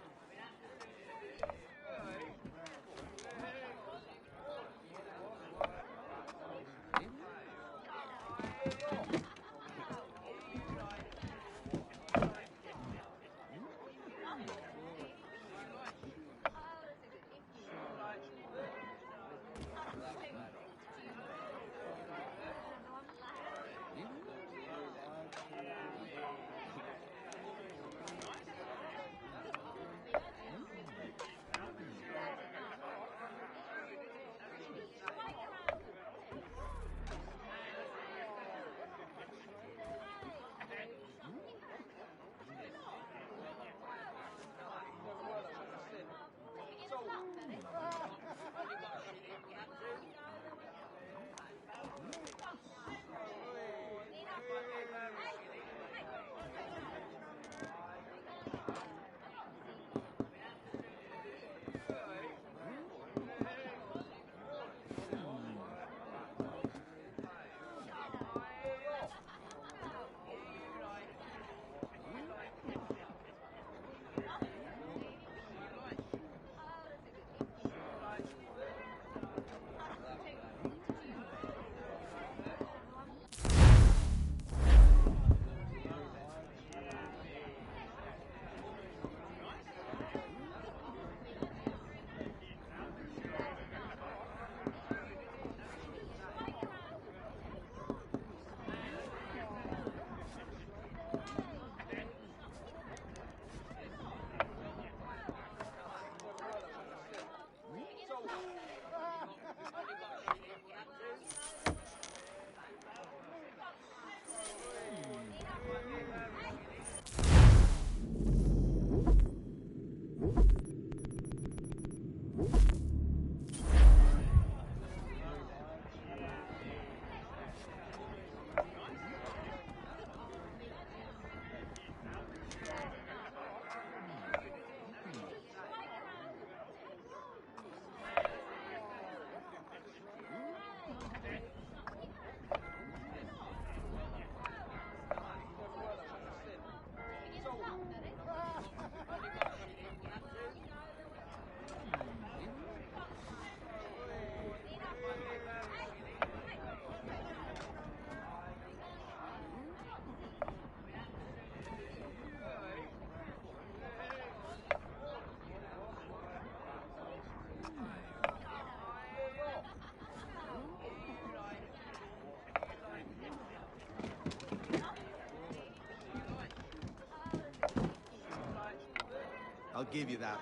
I'll give you that.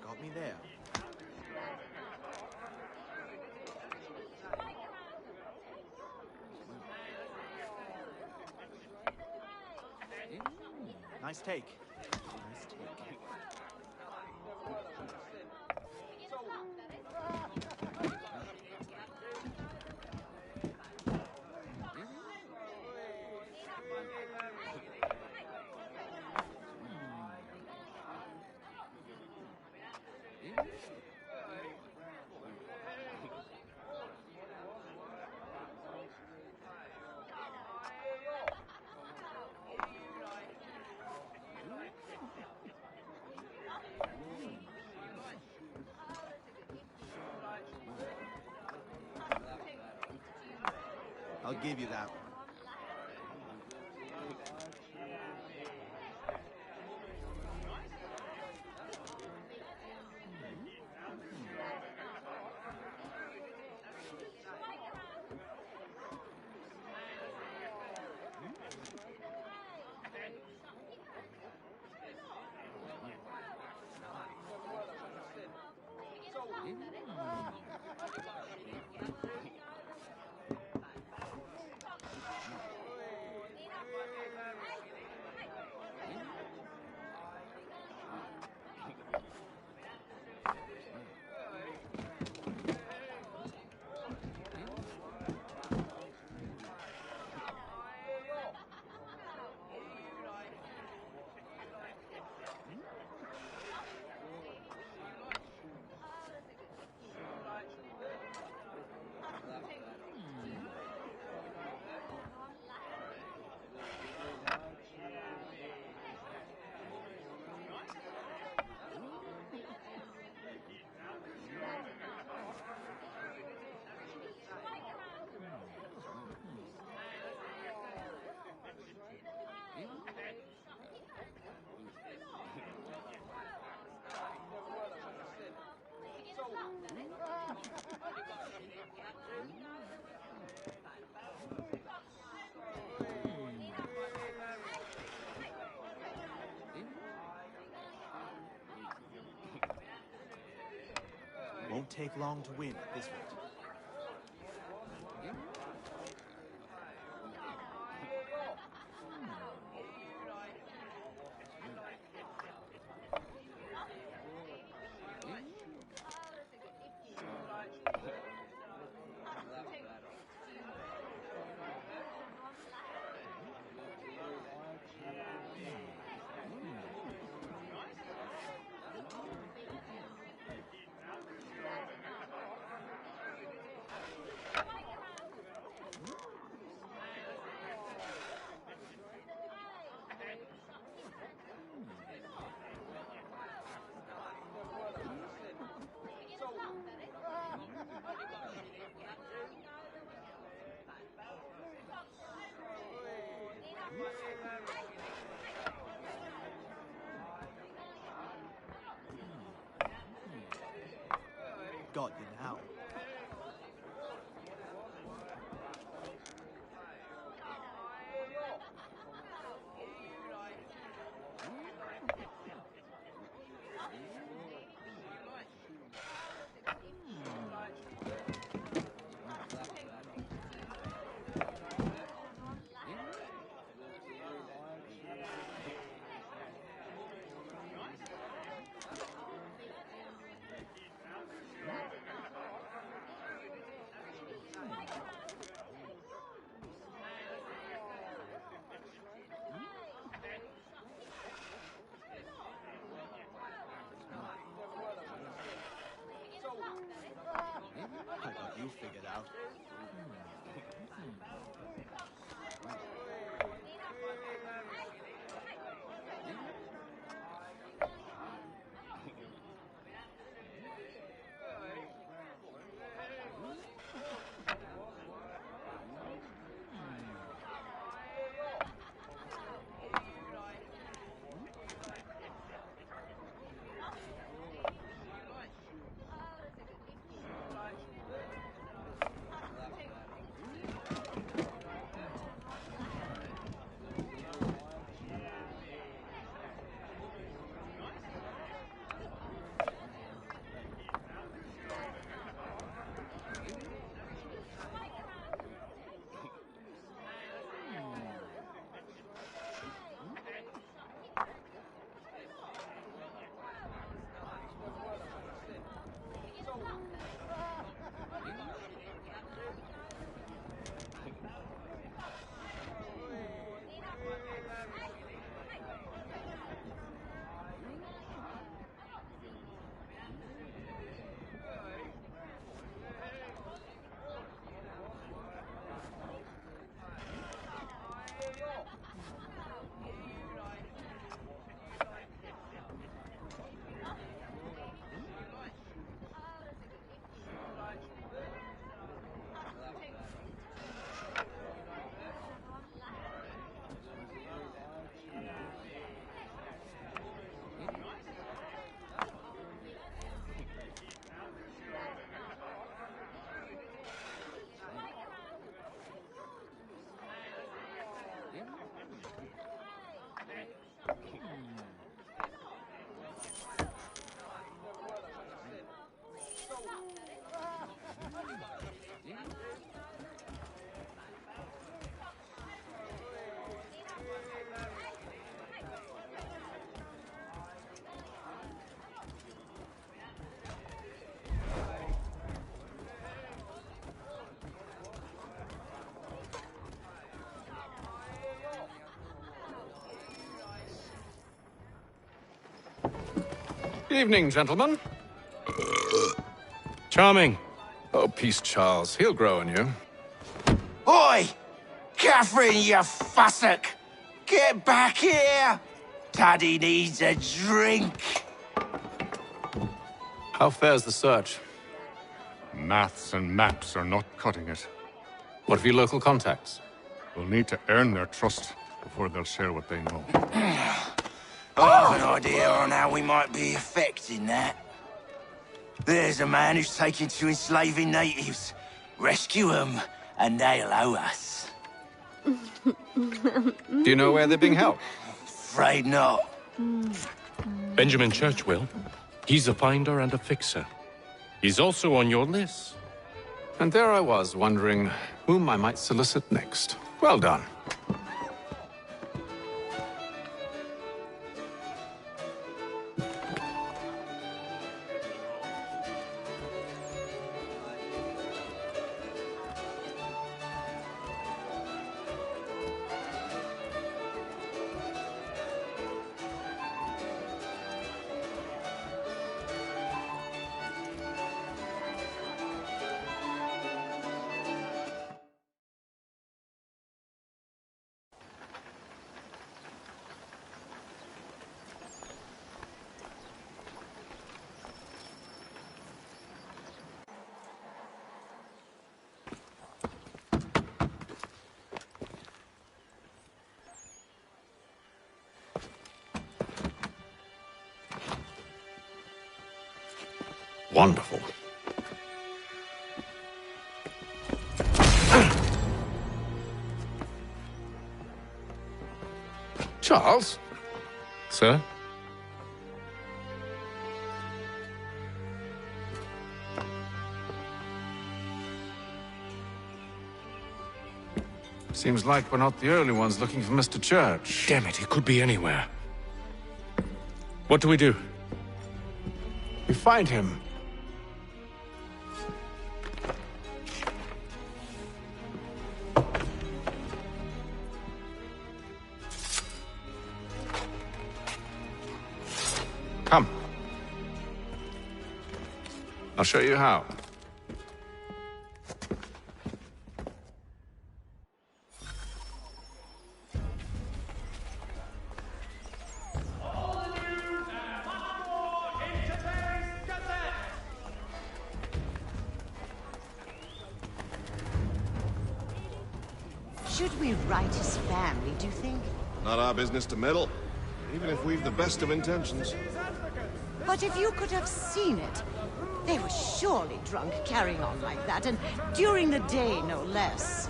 Got me there. Nice take. Nice take. I'll give you that. take long to win at this rate. Got you now. I got you figured out. Evening, gentlemen. Charming. Oh, peace, Charles. He'll grow on you. Oi! Catherine, you fussock! Get back here! Daddy needs a drink. How fares the search? Maths and maps are not cutting it. What of your local contacts? We'll need to earn their trust before they'll share what they know. I have an idea on how we might be affecting that. There's a man who's taken to enslaving natives. Rescue them, and they'll owe us. Do you know where they're being held? Afraid not. Benjamin Church will. He's a finder and a fixer. He's also on your list. And there I was, wondering whom I might solicit next. Well done. Wonderful. Charles? Sir? Seems like we're not the only ones looking for Mr. Church. Damn it, he could be anywhere. What do we do? We find him. Come. I'll show you how. Should we write his family, do you think? Not our business to meddle, even if we've the best of intentions. But if you could have seen it, they were surely drunk carrying on like that, and during the day, no less.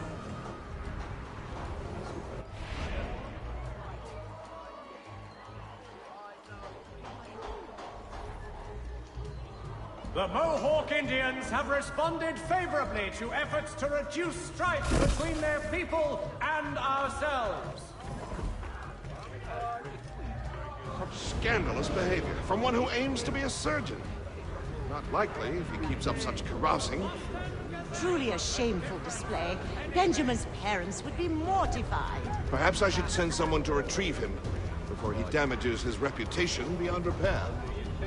The Mohawk Indians have responded favorably to efforts to reduce strife between their people and ourselves. Such scandalous behavior from one who aims to be a surgeon. Not likely if he keeps up such carousing. Truly a shameful display. Benjamin's parents would be mortified. Perhaps I should send someone to retrieve him before he damages his reputation beyond repair.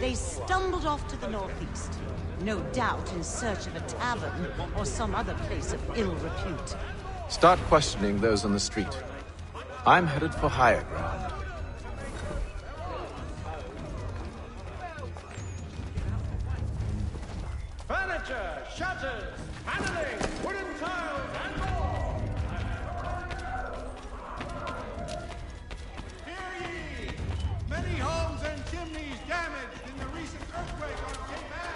They stumbled off to the northeast, no doubt in search of a tavern or some other place of ill repute. Start questioning those on the street. I'm headed for higher ground. Furniture, shutters, paneling, wooden tiles, and more! Hear ye! Many homes and chimneys damaged in the recent earthquake on Cape Ann.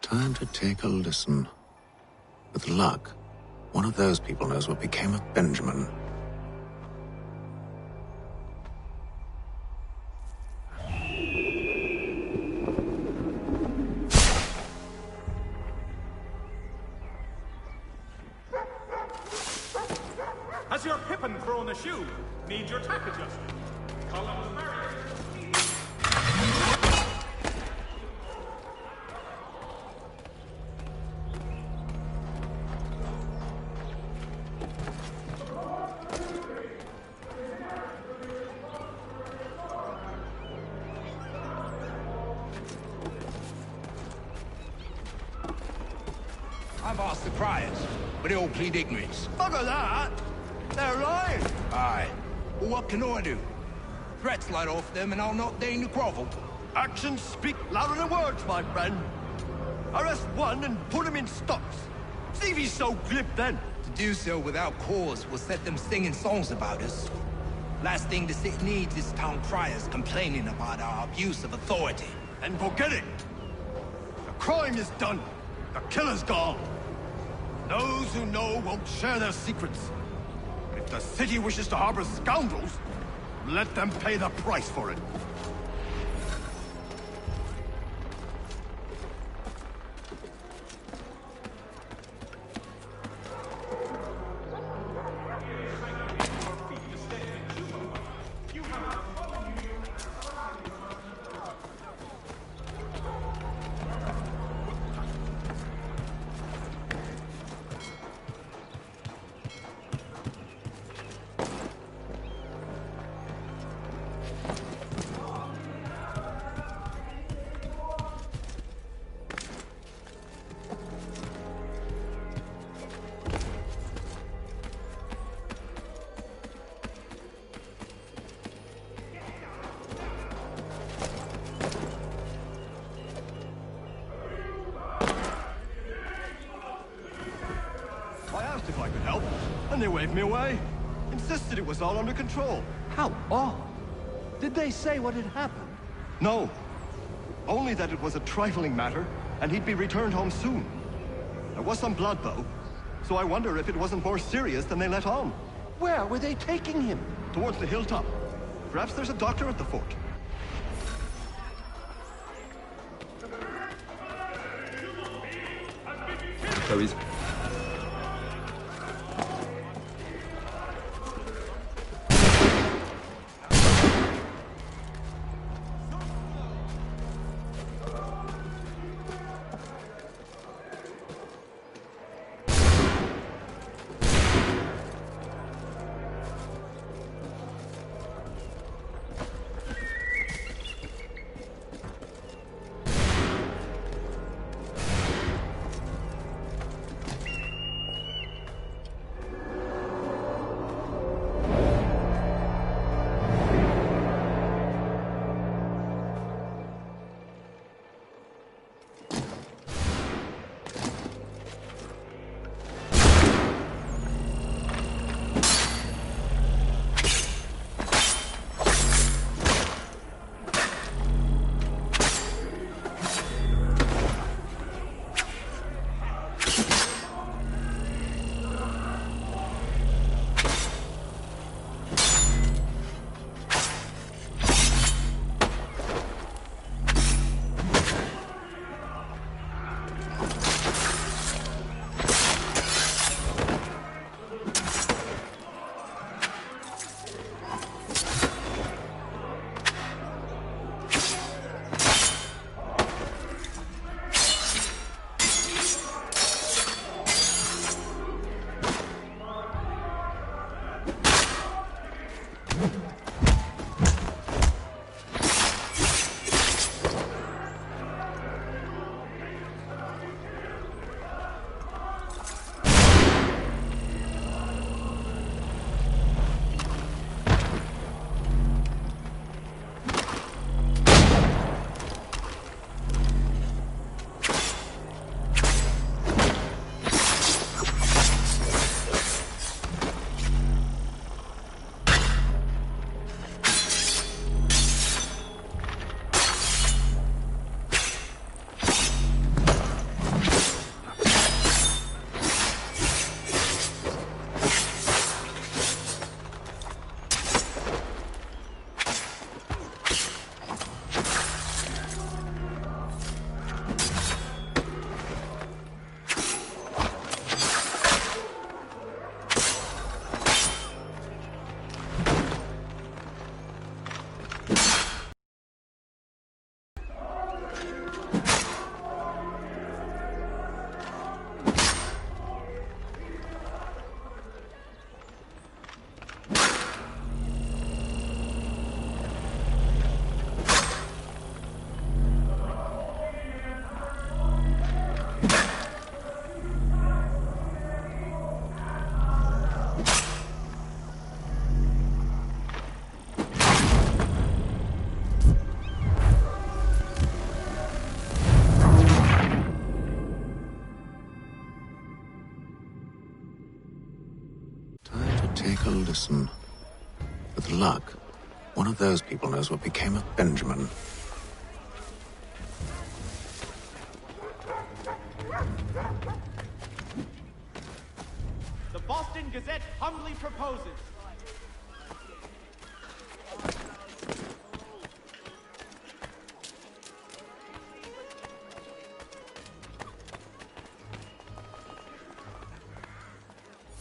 Time to take a listen. With luck, one of those people knows what became of Benjamin. Has your pippin thrown a shoe? Need your tack adjusted? Columns barriers. I've asked the criers, but they all plead ignorance. Bugger that! They're lying! Aye. Well, what can I do? Threats light off them and I'll not deign to grovel. Actions speak louder than words, my friend. Arrest one and put him in stocks. See if he's so glib then. To do so without cause will set them singing songs about us. Last thing the city needs is town criers complaining about our abuse of authority. And forget it! The crime is done. The killer's gone. Those who know won't share their secrets. If the city wishes to harbor scoundrels, let them pay the price for it. If I could help, and they waved me away. Insisted it was all under control. How odd. Did they say what had happened? No. Only that it was a trifling matter, and he'd be returned home soon. There was some blood, though, so I wonder if it wasn't more serious than they let on. Where were they taking him? Towards the hilltop. Perhaps there's a doctor at the fort. Chloe's. listen. With luck, one of those people knows what became of Benjamin. The Boston Gazette humbly proposes.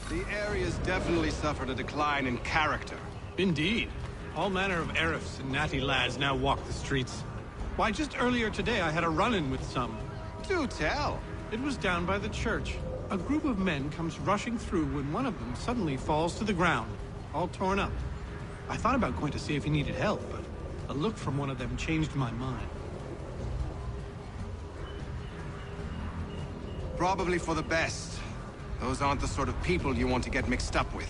The area's definitely suffered a decline in character. Indeed. All manner of Arifs and natty lads now walk the streets. Why, just earlier today I had a run-in with some. Do tell. It was down by the church. A group of men comes rushing through when one of them suddenly falls to the ground, all torn up. I thought about going to see if he needed help, but a look from one of them changed my mind. Probably for the best. Those aren't the sort of people you want to get mixed up with.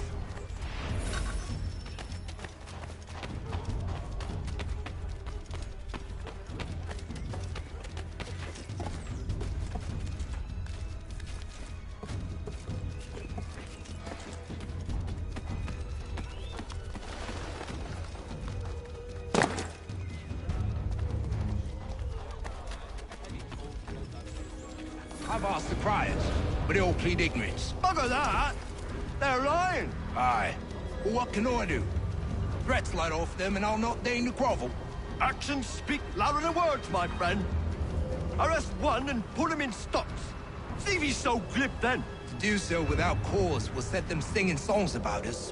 I've asked the criers, but they all plead ignorance. Bugger that! They're lying! Aye. Well, what can I do? Threats light off them and I'll not deign to grovel. Actions speak louder than words, my friend. Arrest one and put him in stocks. See if he's so glib then. To do so without cause will set them singing songs about us.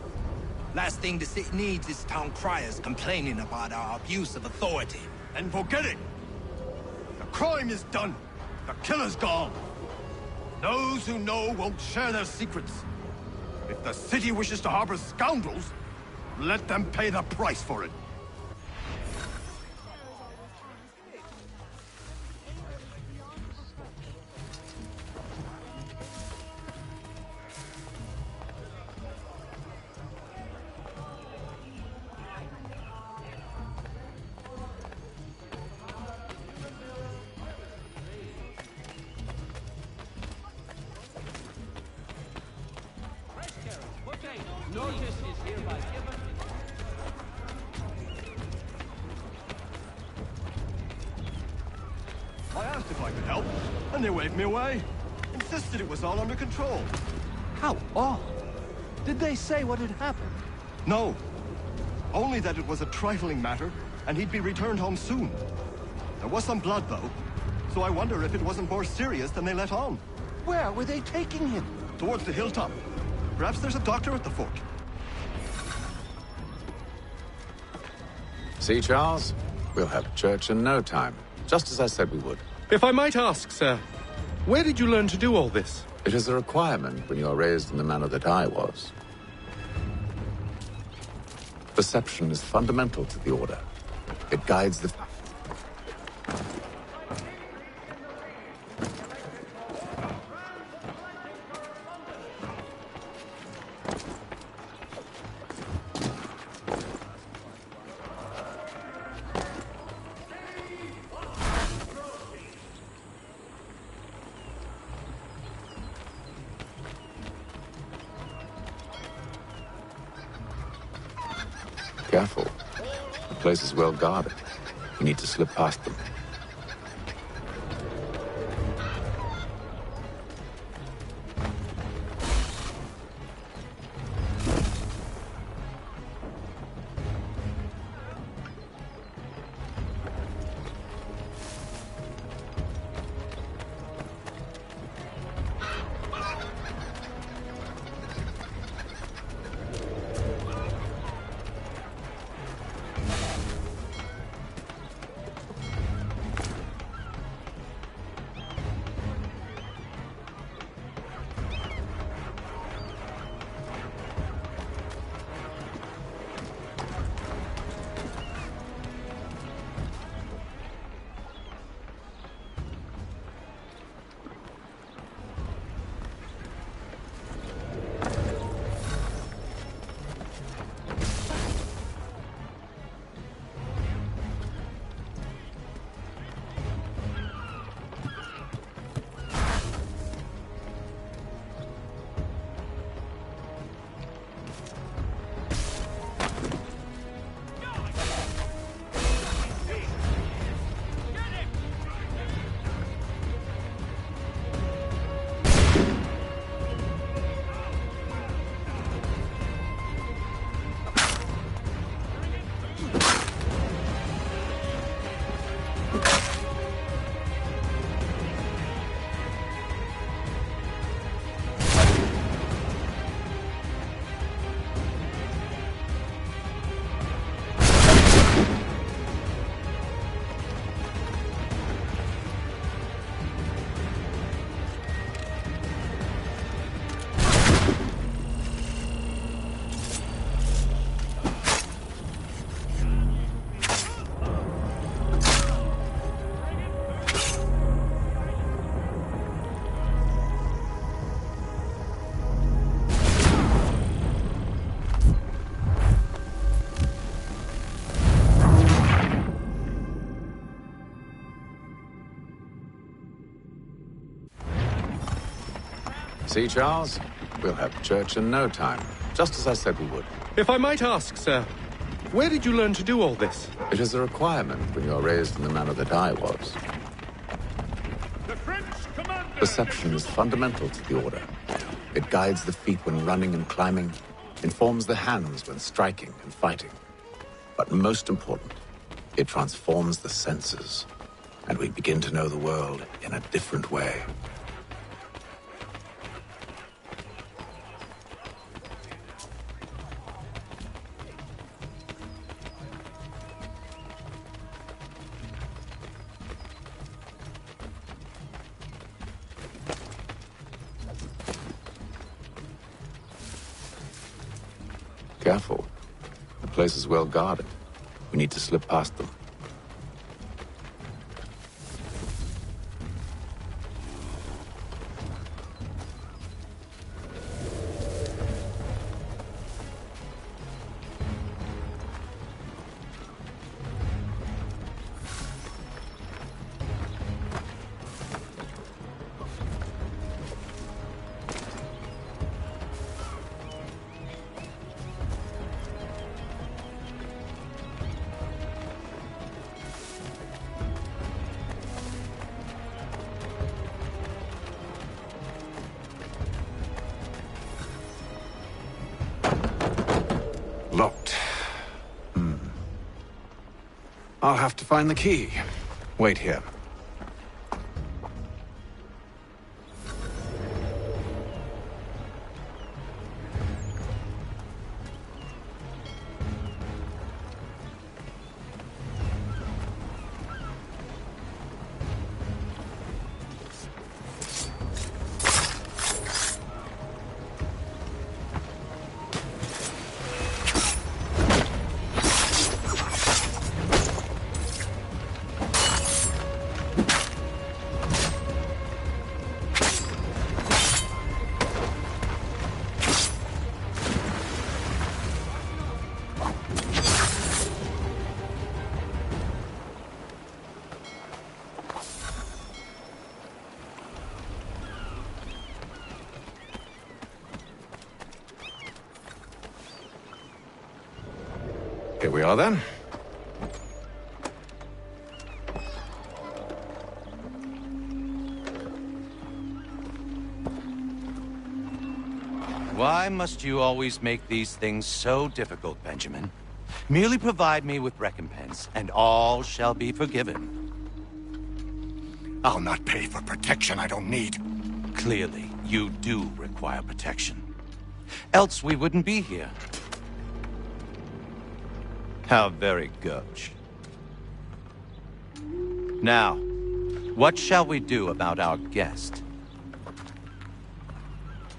Last thing the city needs is town criers complaining about our abuse of authority. And forget it. The crime is done. The killer's gone. Those who know won't share their secrets. If the city wishes to harbor scoundrels, let them pay the price for it. Notice is hereby given. I asked if I could help, and they waved me away. Insisted it was all under control. How odd. Did they say what had happened? No. Only that it was a trifling matter, and he'd be returned home soon. There was some blood, though, so I wonder if it wasn't more serious than they let on. Where were they taking him? Towards the hilltop. Perhaps there's a doctor at the fort. See, Charles? We'll have church in no time, just as I said we would. If I might ask, sir, where did you learn to do all this? It is a requirement when you are raised in the manner that I was. Perception is fundamental to the Order. It guides the... Careful. The place is well guarded. You need to slip past them. See, Charles? We'll have church in no time, just as I said we would. If I might ask, sir, where did you learn to do all this? It is a requirement when you are raised in the manner that I was. Perception is fundamental to the Order. It guides the feet when running and climbing, informs the hands when striking and fighting. But most important, it transforms the senses, and we begin to know the world in a different way. Careful. The place is well guarded. We need to slip past them. Locked. I'll have to find the key. Wait here. Here we are, then. Why must you always make these things so difficult, Benjamin? Merely provide me with recompense, and all shall be forgiven. I'll not pay for protection I don't need. Clearly, you do require protection. Else we wouldn't be here. How very gauche. Now, what shall we do about our guest?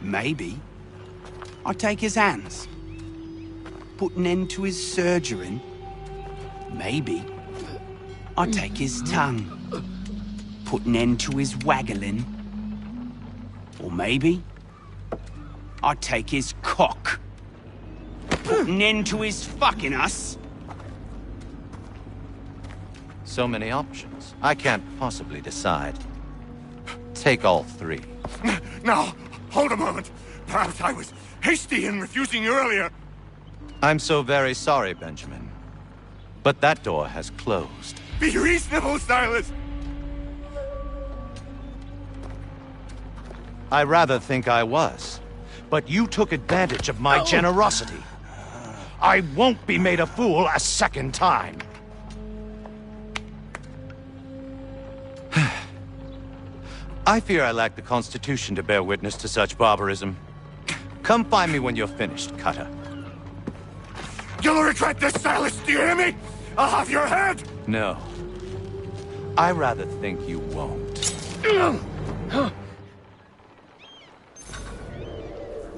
Maybe I'll take his hands. Put an end to his surgering. Maybe I'll take his tongue. Put an end to his waggling. Or maybe I'll take his cock. Put an end to his fucking us. So many options. I can't possibly decide. Take all three. Now, hold a moment. Perhaps I was hasty in refusing you earlier. I'm so very sorry, Benjamin. But that door has closed. Be reasonable, Silas! I rather think I was. But you took advantage of my generosity. I won't be made a fool a second time. I fear I lack the constitution to bear witness to such barbarism. Come find me when you're finished, Cutter. You'll regret this, Silas, do you hear me? I'll have your head! No. I rather think you won't.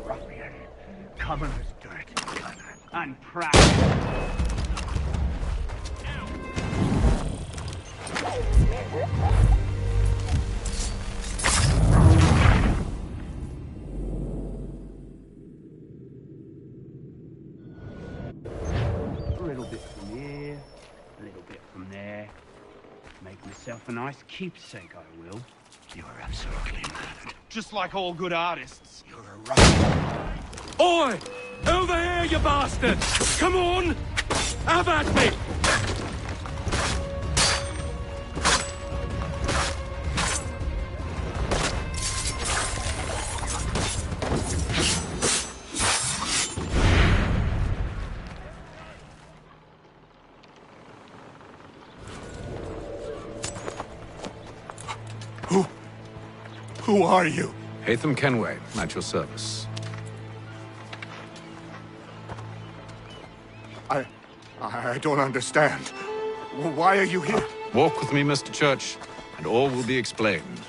Ruffian, common as dirt, and proud. A little bit from here, a little bit from there. Make myself a nice keepsake, I will. You are absolutely mad. Just like all good artists. You're a rough. Oi! Over here, you bastard! Come on! Have at me! Who are you? Hatham Kenway, at your service. I don't understand. Why are you here? Walk with me, Mr. Church, and all will be explained.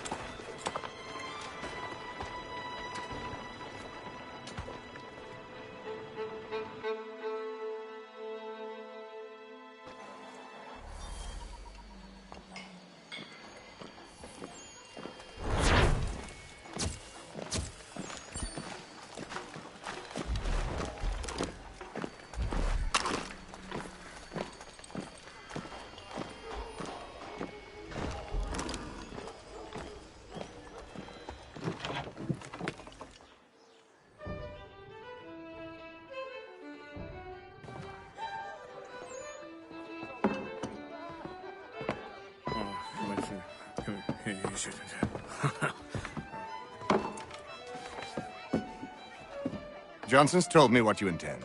Johnson's told me what you intend.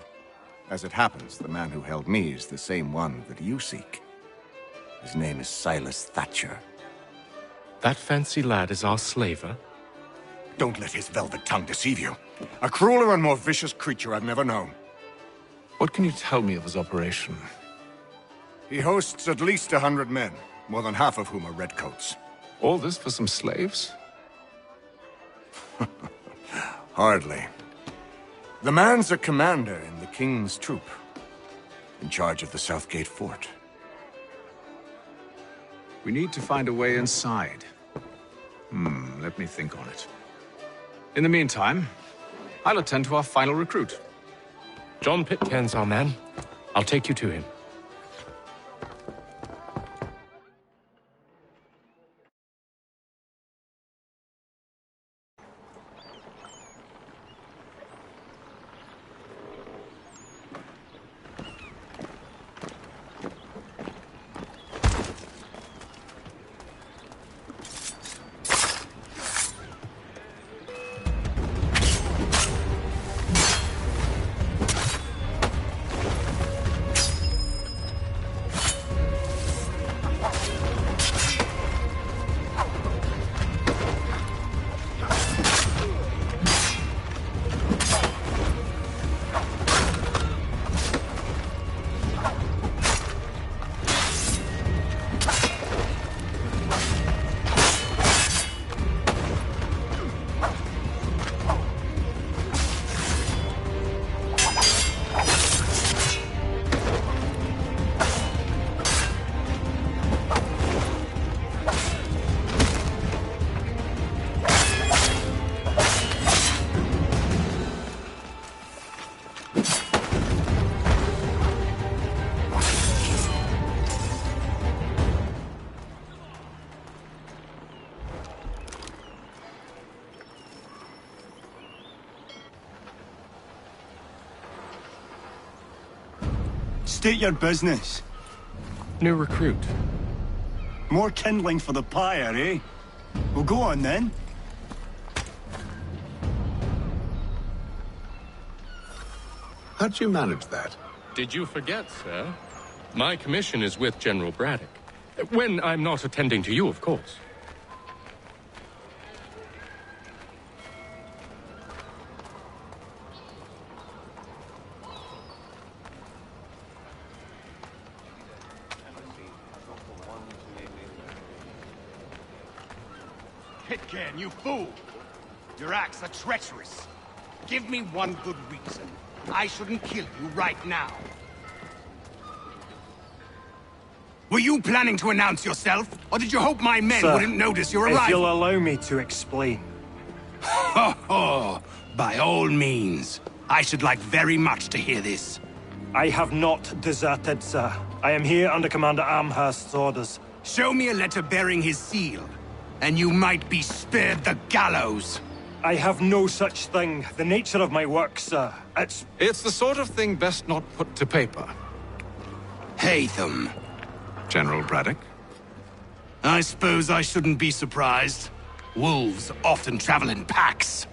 As it happens, the man who held me is the same one that you seek. His name is Silas Thatcher. That fancy lad is our slaver? Don't let his velvet tongue deceive you. A crueler and more vicious creature I've never known. What can you tell me of his operation? He hosts at least 100 men, more than half of whom are redcoats. All this for some slaves? Hardly. The man's a commander in the King's troop, in charge of the Southgate Fort. We need to find a way inside. Let me think on it. In the meantime, I'll attend to our final recruit. John Pitcairn's our man. I'll take you to him. State your business. New recruit. More kindling for the pyre, eh? Well, go on then. How'd you manage that? Did you forget, sir? My commission is with General Braddock. When I'm not attending to you, of course. Pitcairn, you fool! Your acts are treacherous. Give me one good reason. I shouldn't kill you right now. Were you planning to announce yourself? Or did you hope my men wouldn't notice your arrival? If you'll allow me to explain. Ho ho! By all means. I should like very much to hear this. I have not deserted, sir. I am here under Commander Amherst's orders. Show me a letter bearing his seal, and you might be spared the gallows. I have no such thing. The nature of my work, sir, It's the sort of thing best not put to paper. Hatham. General Braddock? I suppose I shouldn't be surprised. Wolves often travel in packs.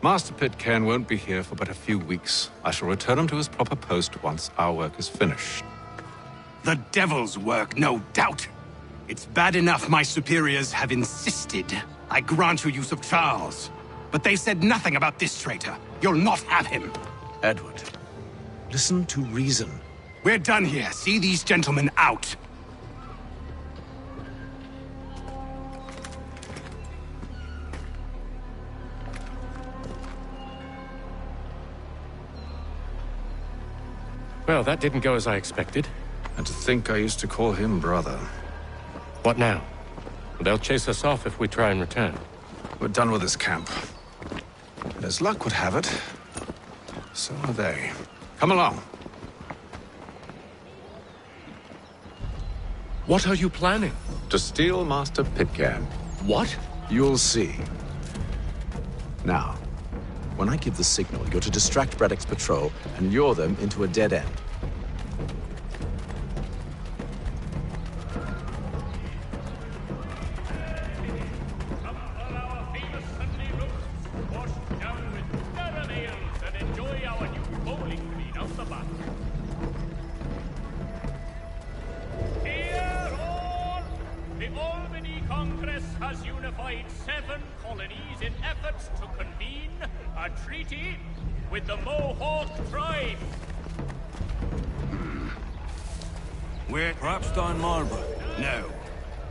Master Pitcairn won't be here for but a few weeks. I shall return him to his proper post once our work is finished. The devil's work, no doubt. It's bad enough my superiors have insisted I grant you use of Charles. But they said nothing about this traitor. You'll not have him. Edward, listen to reason. We're done here. See these gentlemen out. Well, that didn't go as I expected. And to think I used to call him brother. What now? They'll chase us off if we try and return. We're done with this camp. And as luck would have it, so are they. Come along. What are you planning? To steal Master Pitcairn. What? You'll see. Now, when I give the signal, you're to distract Braddock's patrol and lure them into a dead end.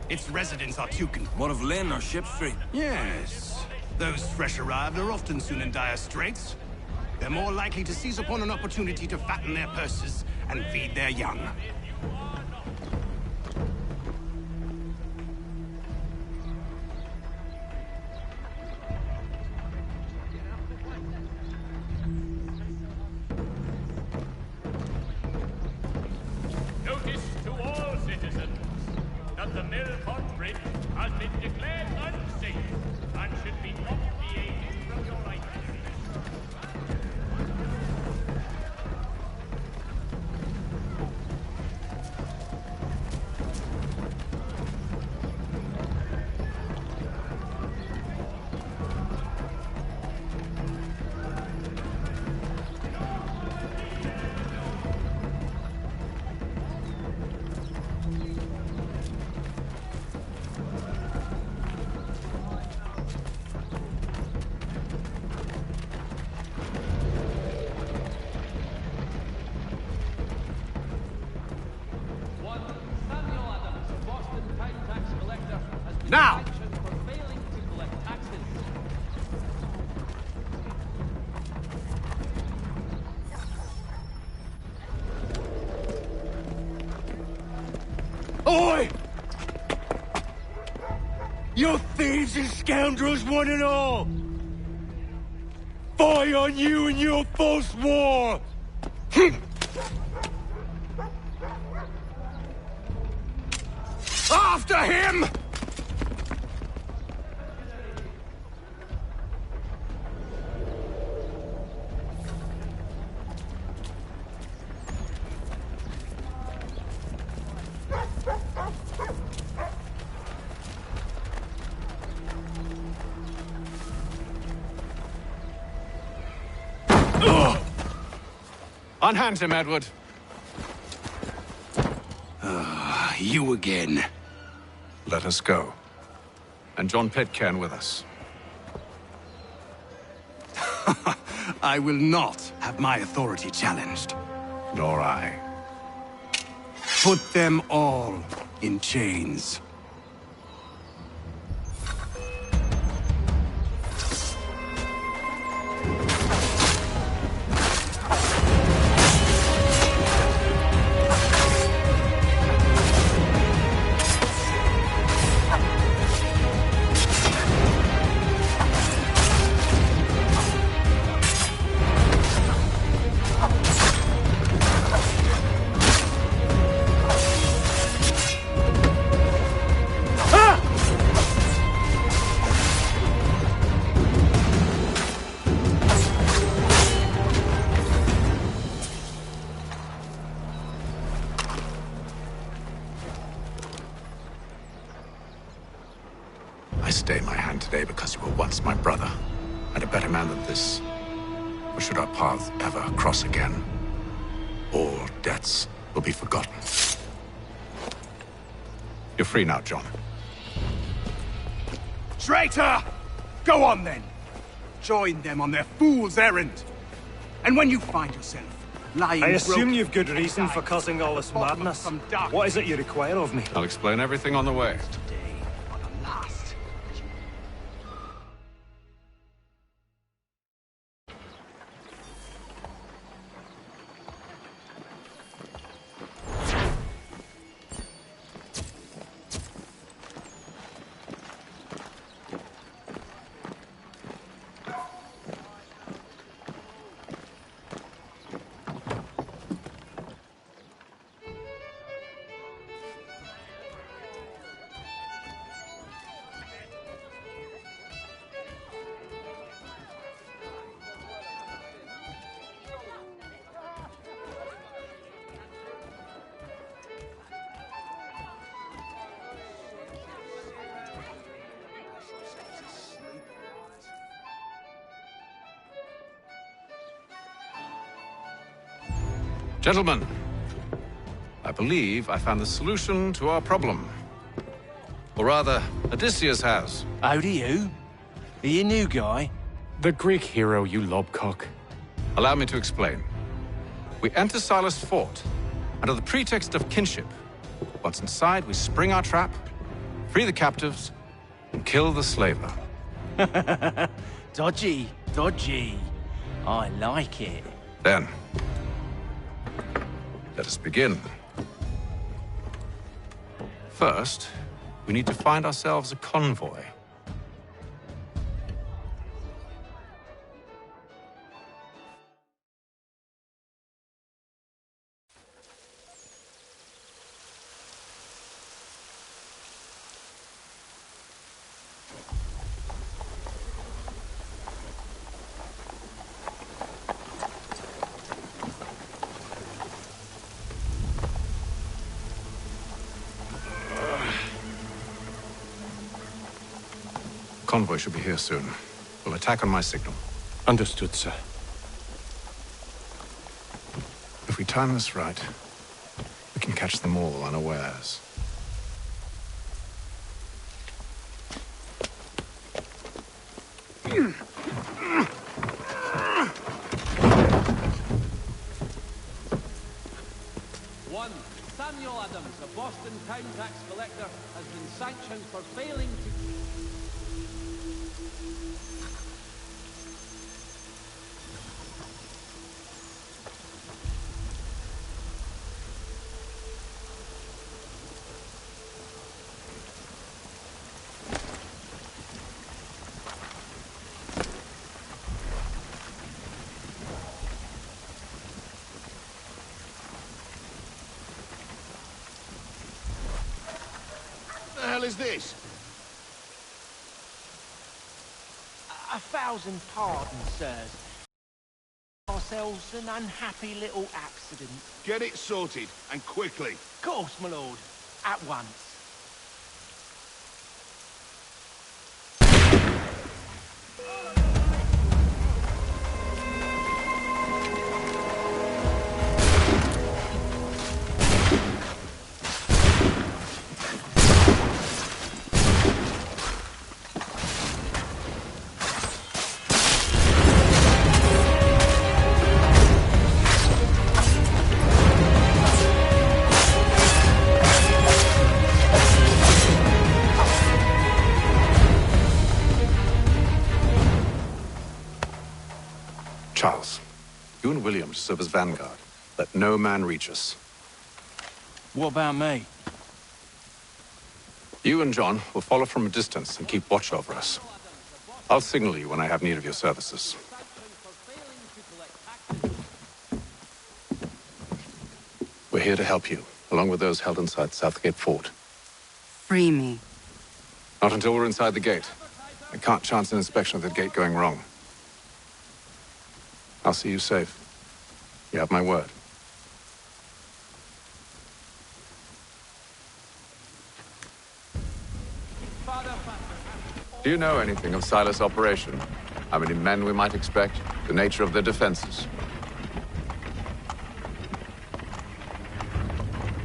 Its residents are too What of Lynn or Ship Street? Yes. Those fresh arrived are often soon in dire straits. They're more likely to seize upon an opportunity to fatten their purses and feed their young. Notice to all citizens that the Millpond Bridge has been declared unsafe and should be obviated from your itineraries. Now! Oi! You thieves and scoundrels, one and all! Fie on you and your false war! After him! Unhand him, Edward. You again. Let us go. And John Pitcairn with us. I will not have my authority challenged. Nor I. Put them all in chains. stay my hand today because you were once my brother, and a better man than this. Or should our paths ever cross again, all debts will be forgotten. You're free now, John. Traitor! Go on then! Join them on their fool's errand. And when you find yourself lying I assume broken you've good reason for causing all this madness. What is it you require of me? I'll explain everything on the way. Gentlemen, I believe I found the solution to our problem. Or rather, Odysseus has. How do you? Are you a new guy? The Greek hero, you lobcock. Allow me to explain. We enter Silas' fort, under the pretext of kinship. Once inside, we spring our trap, free the captives, and kill the slaver. Dodgy, dodgy. I like it. Then, let us begin. First, we need to find ourselves a convoy. Convoy should be here soon. We'll attack on my signal. Understood, sir. If we time this right, we can catch them all unawares. One, Samuel Adams, a Boston town tax collector, has been sanctioned for failing to... What the hell is this? A thousand pardons, sirs. Ourselves an unhappy little accident. Get it sorted, and quickly. Of course, my lord. At once. Charles, you and William serve as vanguard. Let no man reach us. What about me? You and John will follow from a distance and keep watch over us. I'll signal you when I have need of your services. We're here to help you, along with those held inside Southgate Fort. Free me. Not until we're inside the gate. I can't chance an inspection of the gate going wrong. I'll see you safe. You have my word. Father Patrick, Do you know anything of Silas' operation? How many men we might expect? The nature of their defenses?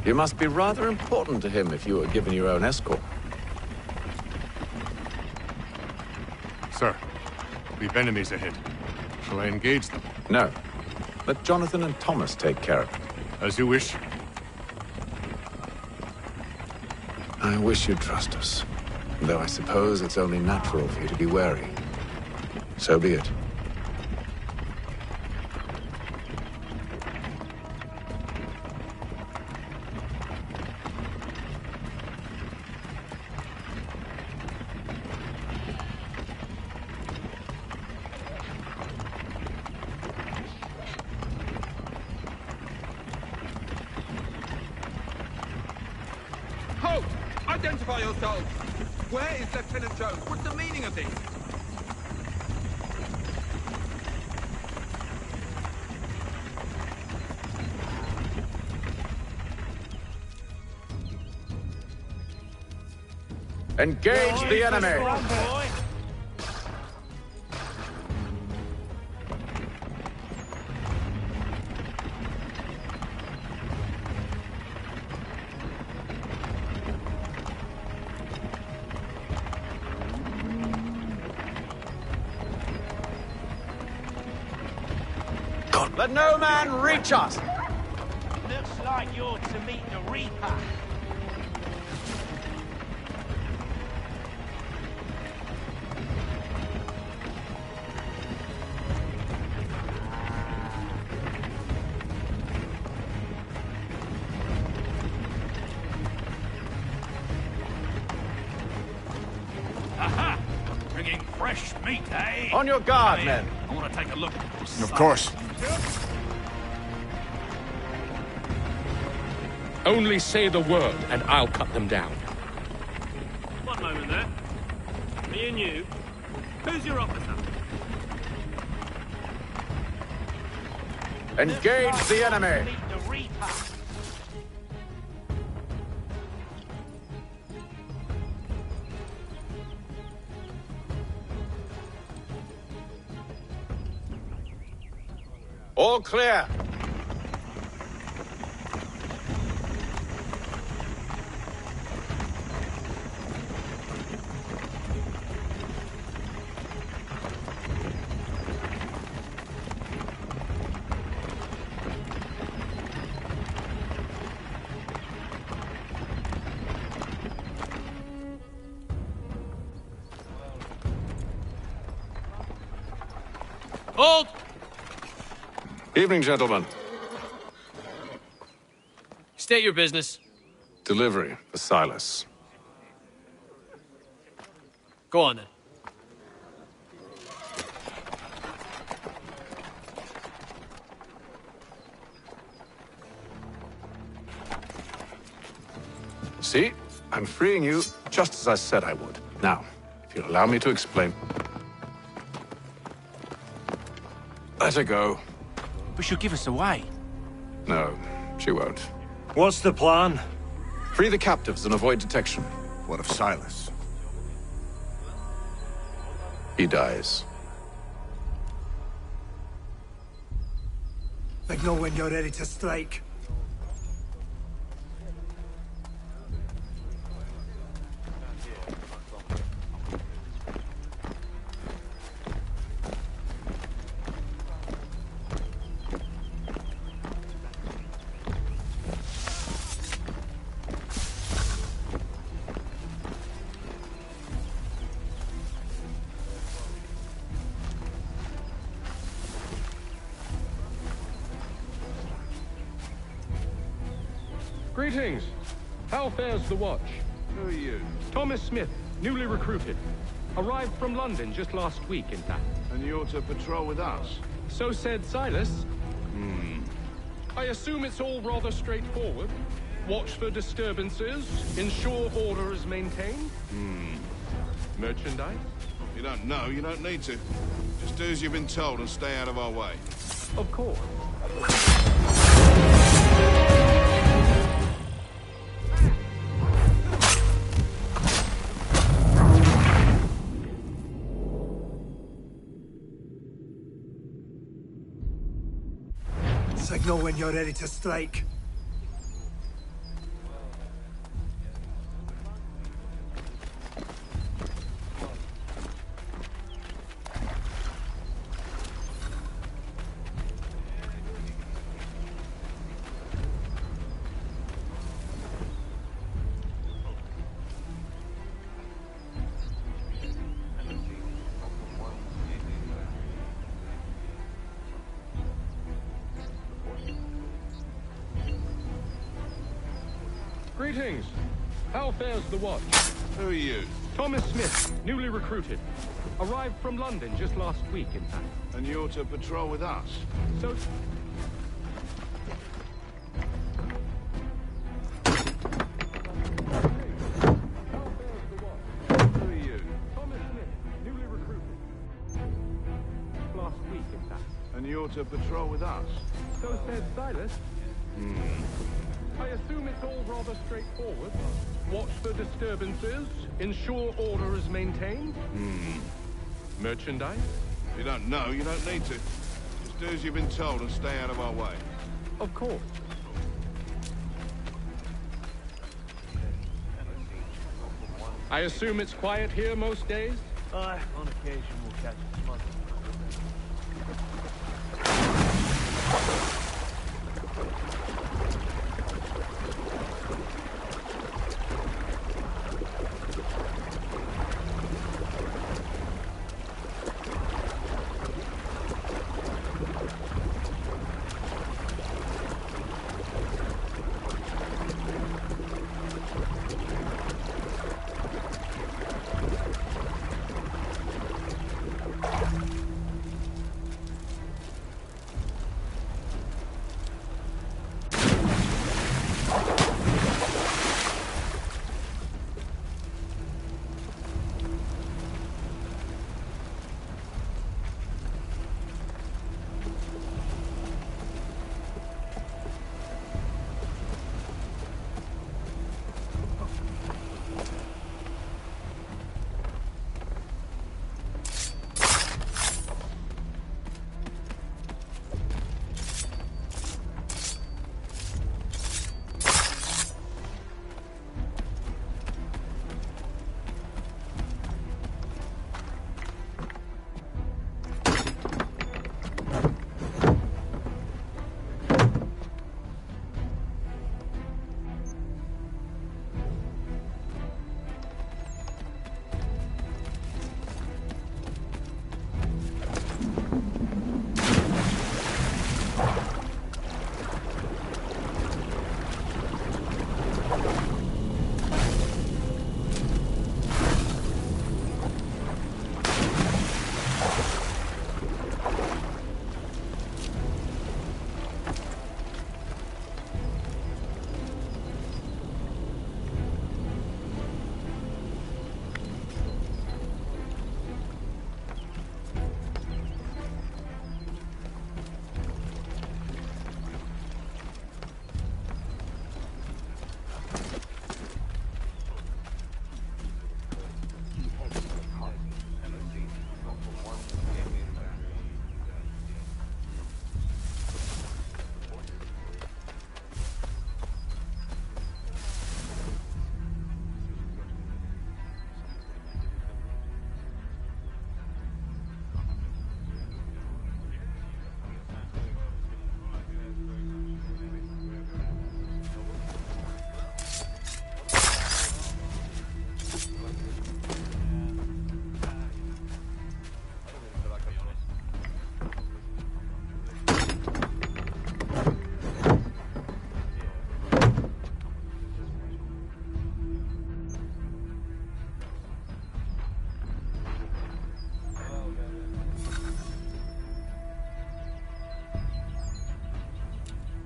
You must be rather important to him if you were given your own escort. Sir, we've enemies ahead. Shall I engage them? No. Let Jonathan and Thomas take care of it. As you wish. I wish you'd trust us. Though I suppose it's only natural for you to be wary. So be it. Halt! Identify yourselves! Where is Lieutenant Jones? What's the meaning of this? Engage the enemy! Let no man reach us! Looks like you're to meet the Reaper. Aha! Bringing fresh meat, eh? On your guard, men. I want to take a look. Of course. Only say the word, and I'll cut them down. One moment there. Me and you. Who's your officer? Engage the enemy! Meet the Reaper. All clear. Hold! Evening, gentlemen. State your business. Delivery for Silas. Go on then. See? I'm freeing you just as I said I would. Now, if you'll allow me to explain. Let her go. But she'll give us away. No, she won't. What's the plan? Free the captives and avoid detection. What of Silas? He dies. Signal when you're ready to strike. Greetings. How fares the watch? Who are you? Thomas Smith, newly recruited. Arrived from London just last week, in fact. And you're to patrol with us? So said Silas. I assume it's all rather straightforward. Watch for disturbances, ensure order is maintained. Merchandise? You don't know, you don't need to. Just do as you've been told and stay out of our way. Of course. know when you're ready to strike. Greetings. How fares the watch? Who are you? Thomas Smith, newly recruited. Arrived from London just last week, in fact. And you're to patrol with us? So... Who are you? Thomas Smith, newly recruited. Last week, in fact. And you're to patrol with us? So says Silas. I assume it's all rather straightforward. Watch for disturbances, ensure order is maintained. Merchandise? If you don't know, you don't need to. Just do as you've been told and stay out of our way. Of course. I assume it's quiet here most days? Aye, on occasion we'll catch a smuggle.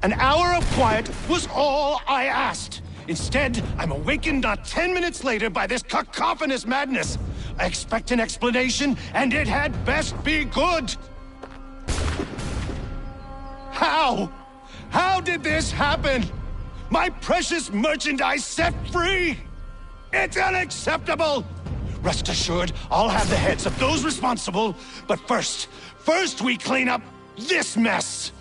An hour of quiet was all I asked. Instead, I'm awakened not 10 minutes later by this cacophonous madness. I expect an explanation, and it had best be good. How? How did this happen? My precious merchandise set free? It's unacceptable! Rest assured, I'll have the heads of those responsible. But first we clean up this mess.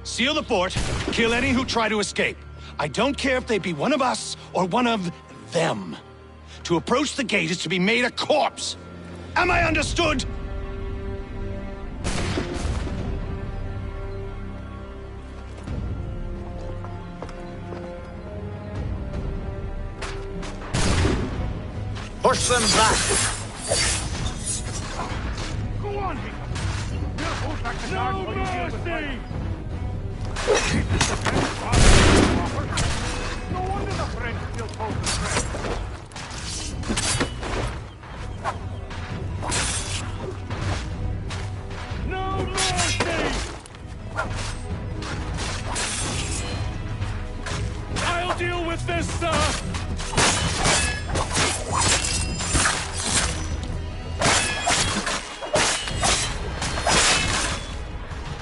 Seal the fort, kill any who try to escape. I don't care if they be one of us or one of them. To approach the gate is to be made a corpse. Am I understood? Push them back! Go on, Hick. We'll hold back the guard while you deal with me. No wonder the French still hold the threat. No mercy! I'll deal with this, sir!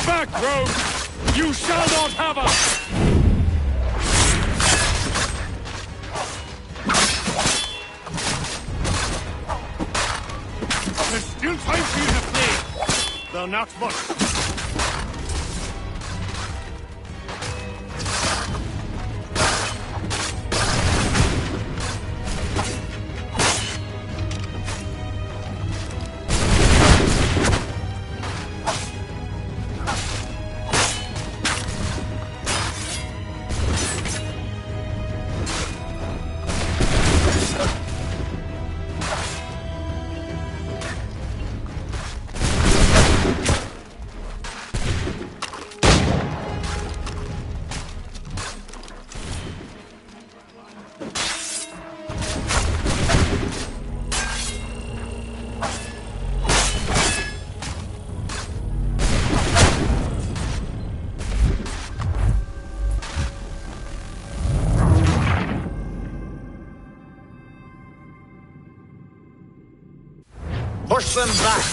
Back, rogue! You shall not have us! There's still time for you to flee, though not much. Push them back!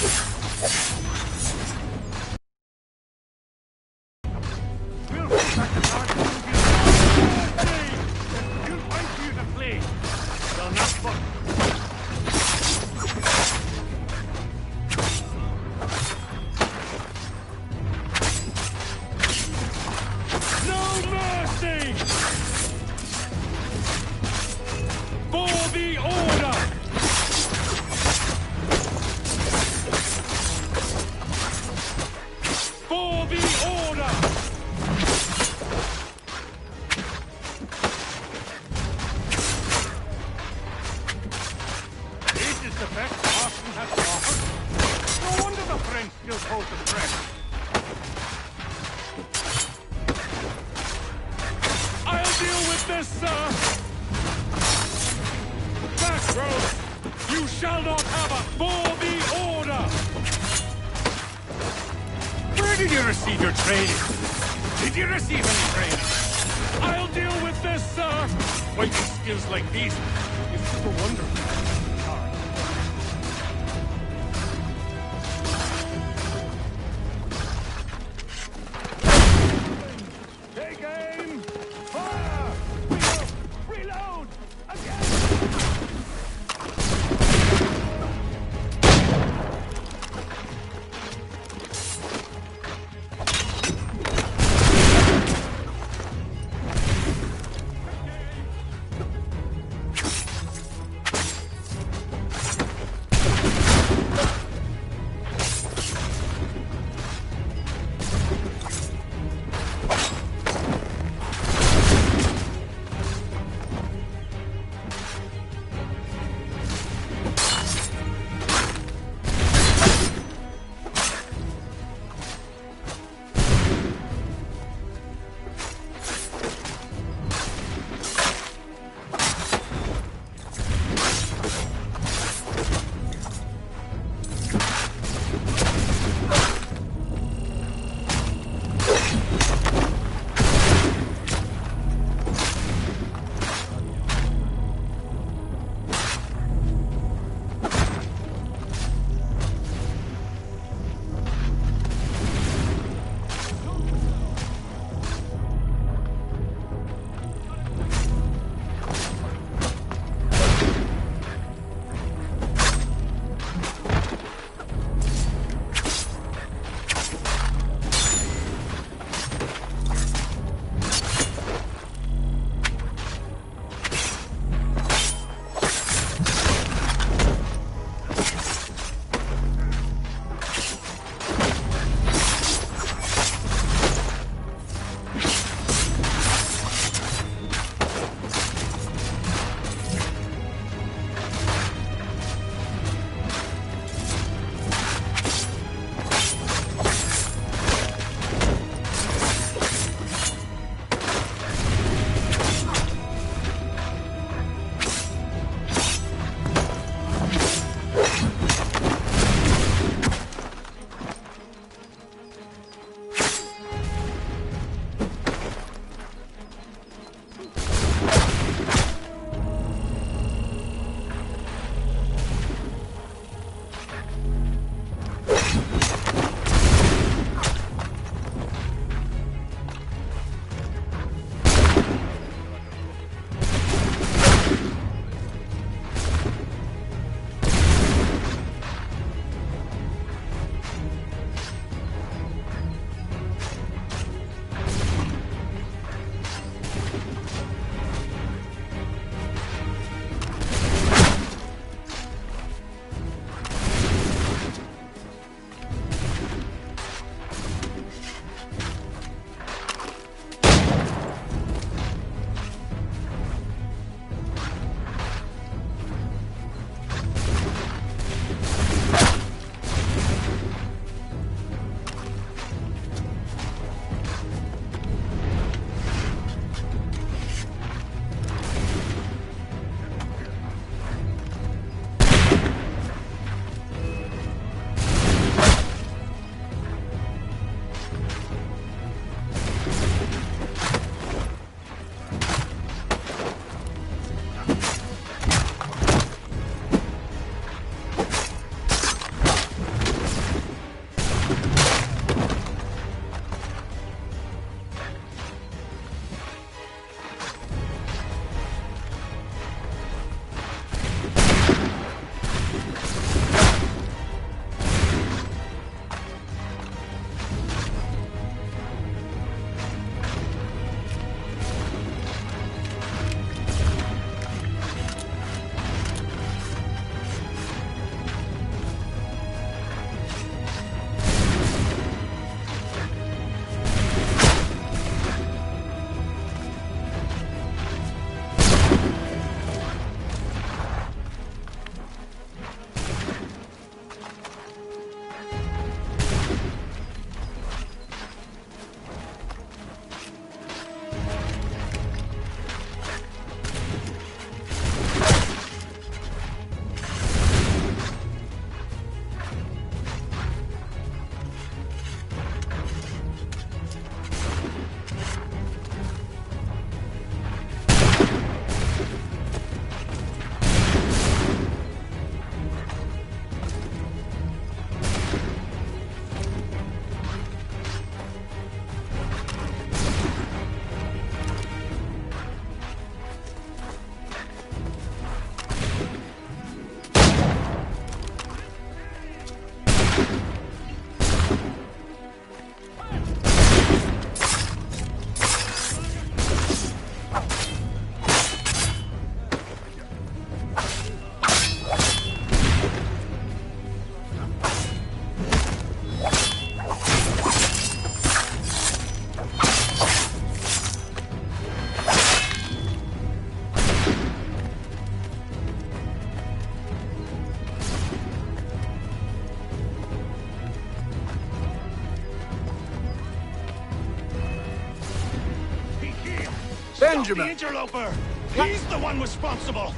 Benjamin! Stop the interloper! He's the one responsible!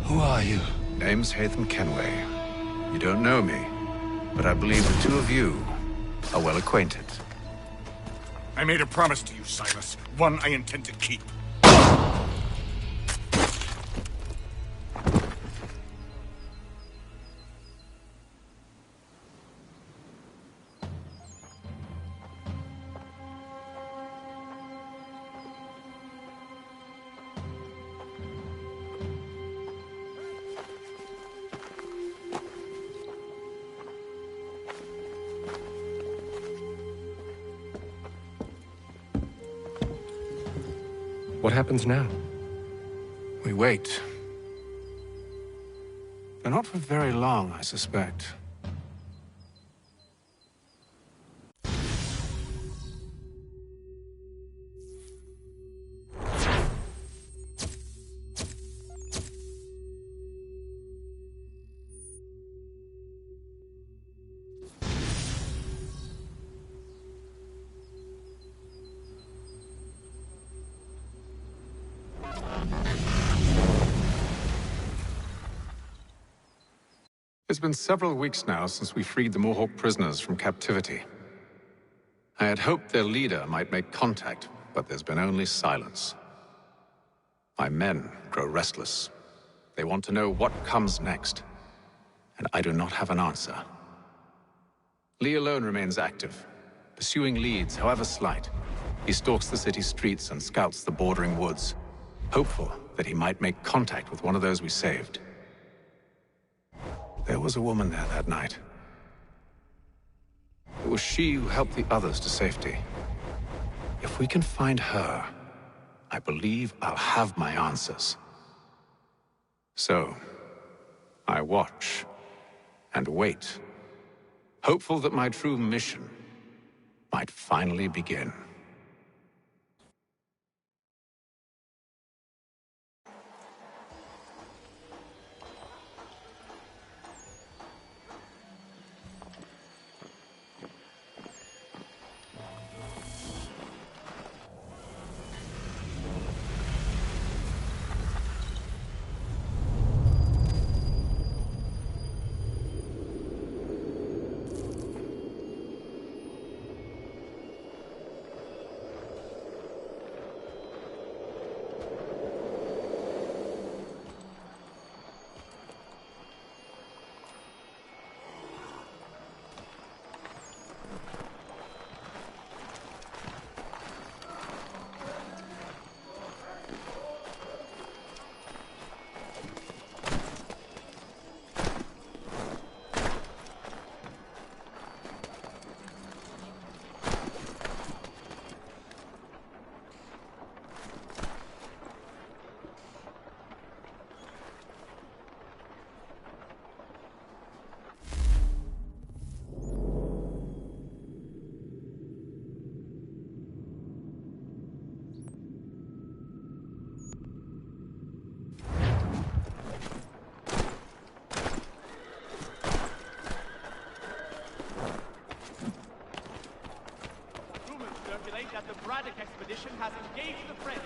Who are you? Name's Hatham Kenway. You don't know me, but I believe the two of you are well acquainted. I made a promise to you, Silas. One I intend to keep. What happens now? We wait. But not for very long, I suspect. It's been several weeks now since we freed the Mohawk prisoners from captivity. I had hoped their leader might make contact, but there's been only silence. My men grow restless. They want to know what comes next, and I do not have an answer. Lee alone remains active, pursuing leads, however slight. He stalks the city streets and scouts the bordering woods, hopeful that he might make contact with one of those we saved. There was a woman there that night. It was she who helped the others to safety. If we can find her, I believe I'll have my answers. So, I watch and wait, hopeful that my true mission might finally begin. That the Braddock expedition has engaged the French.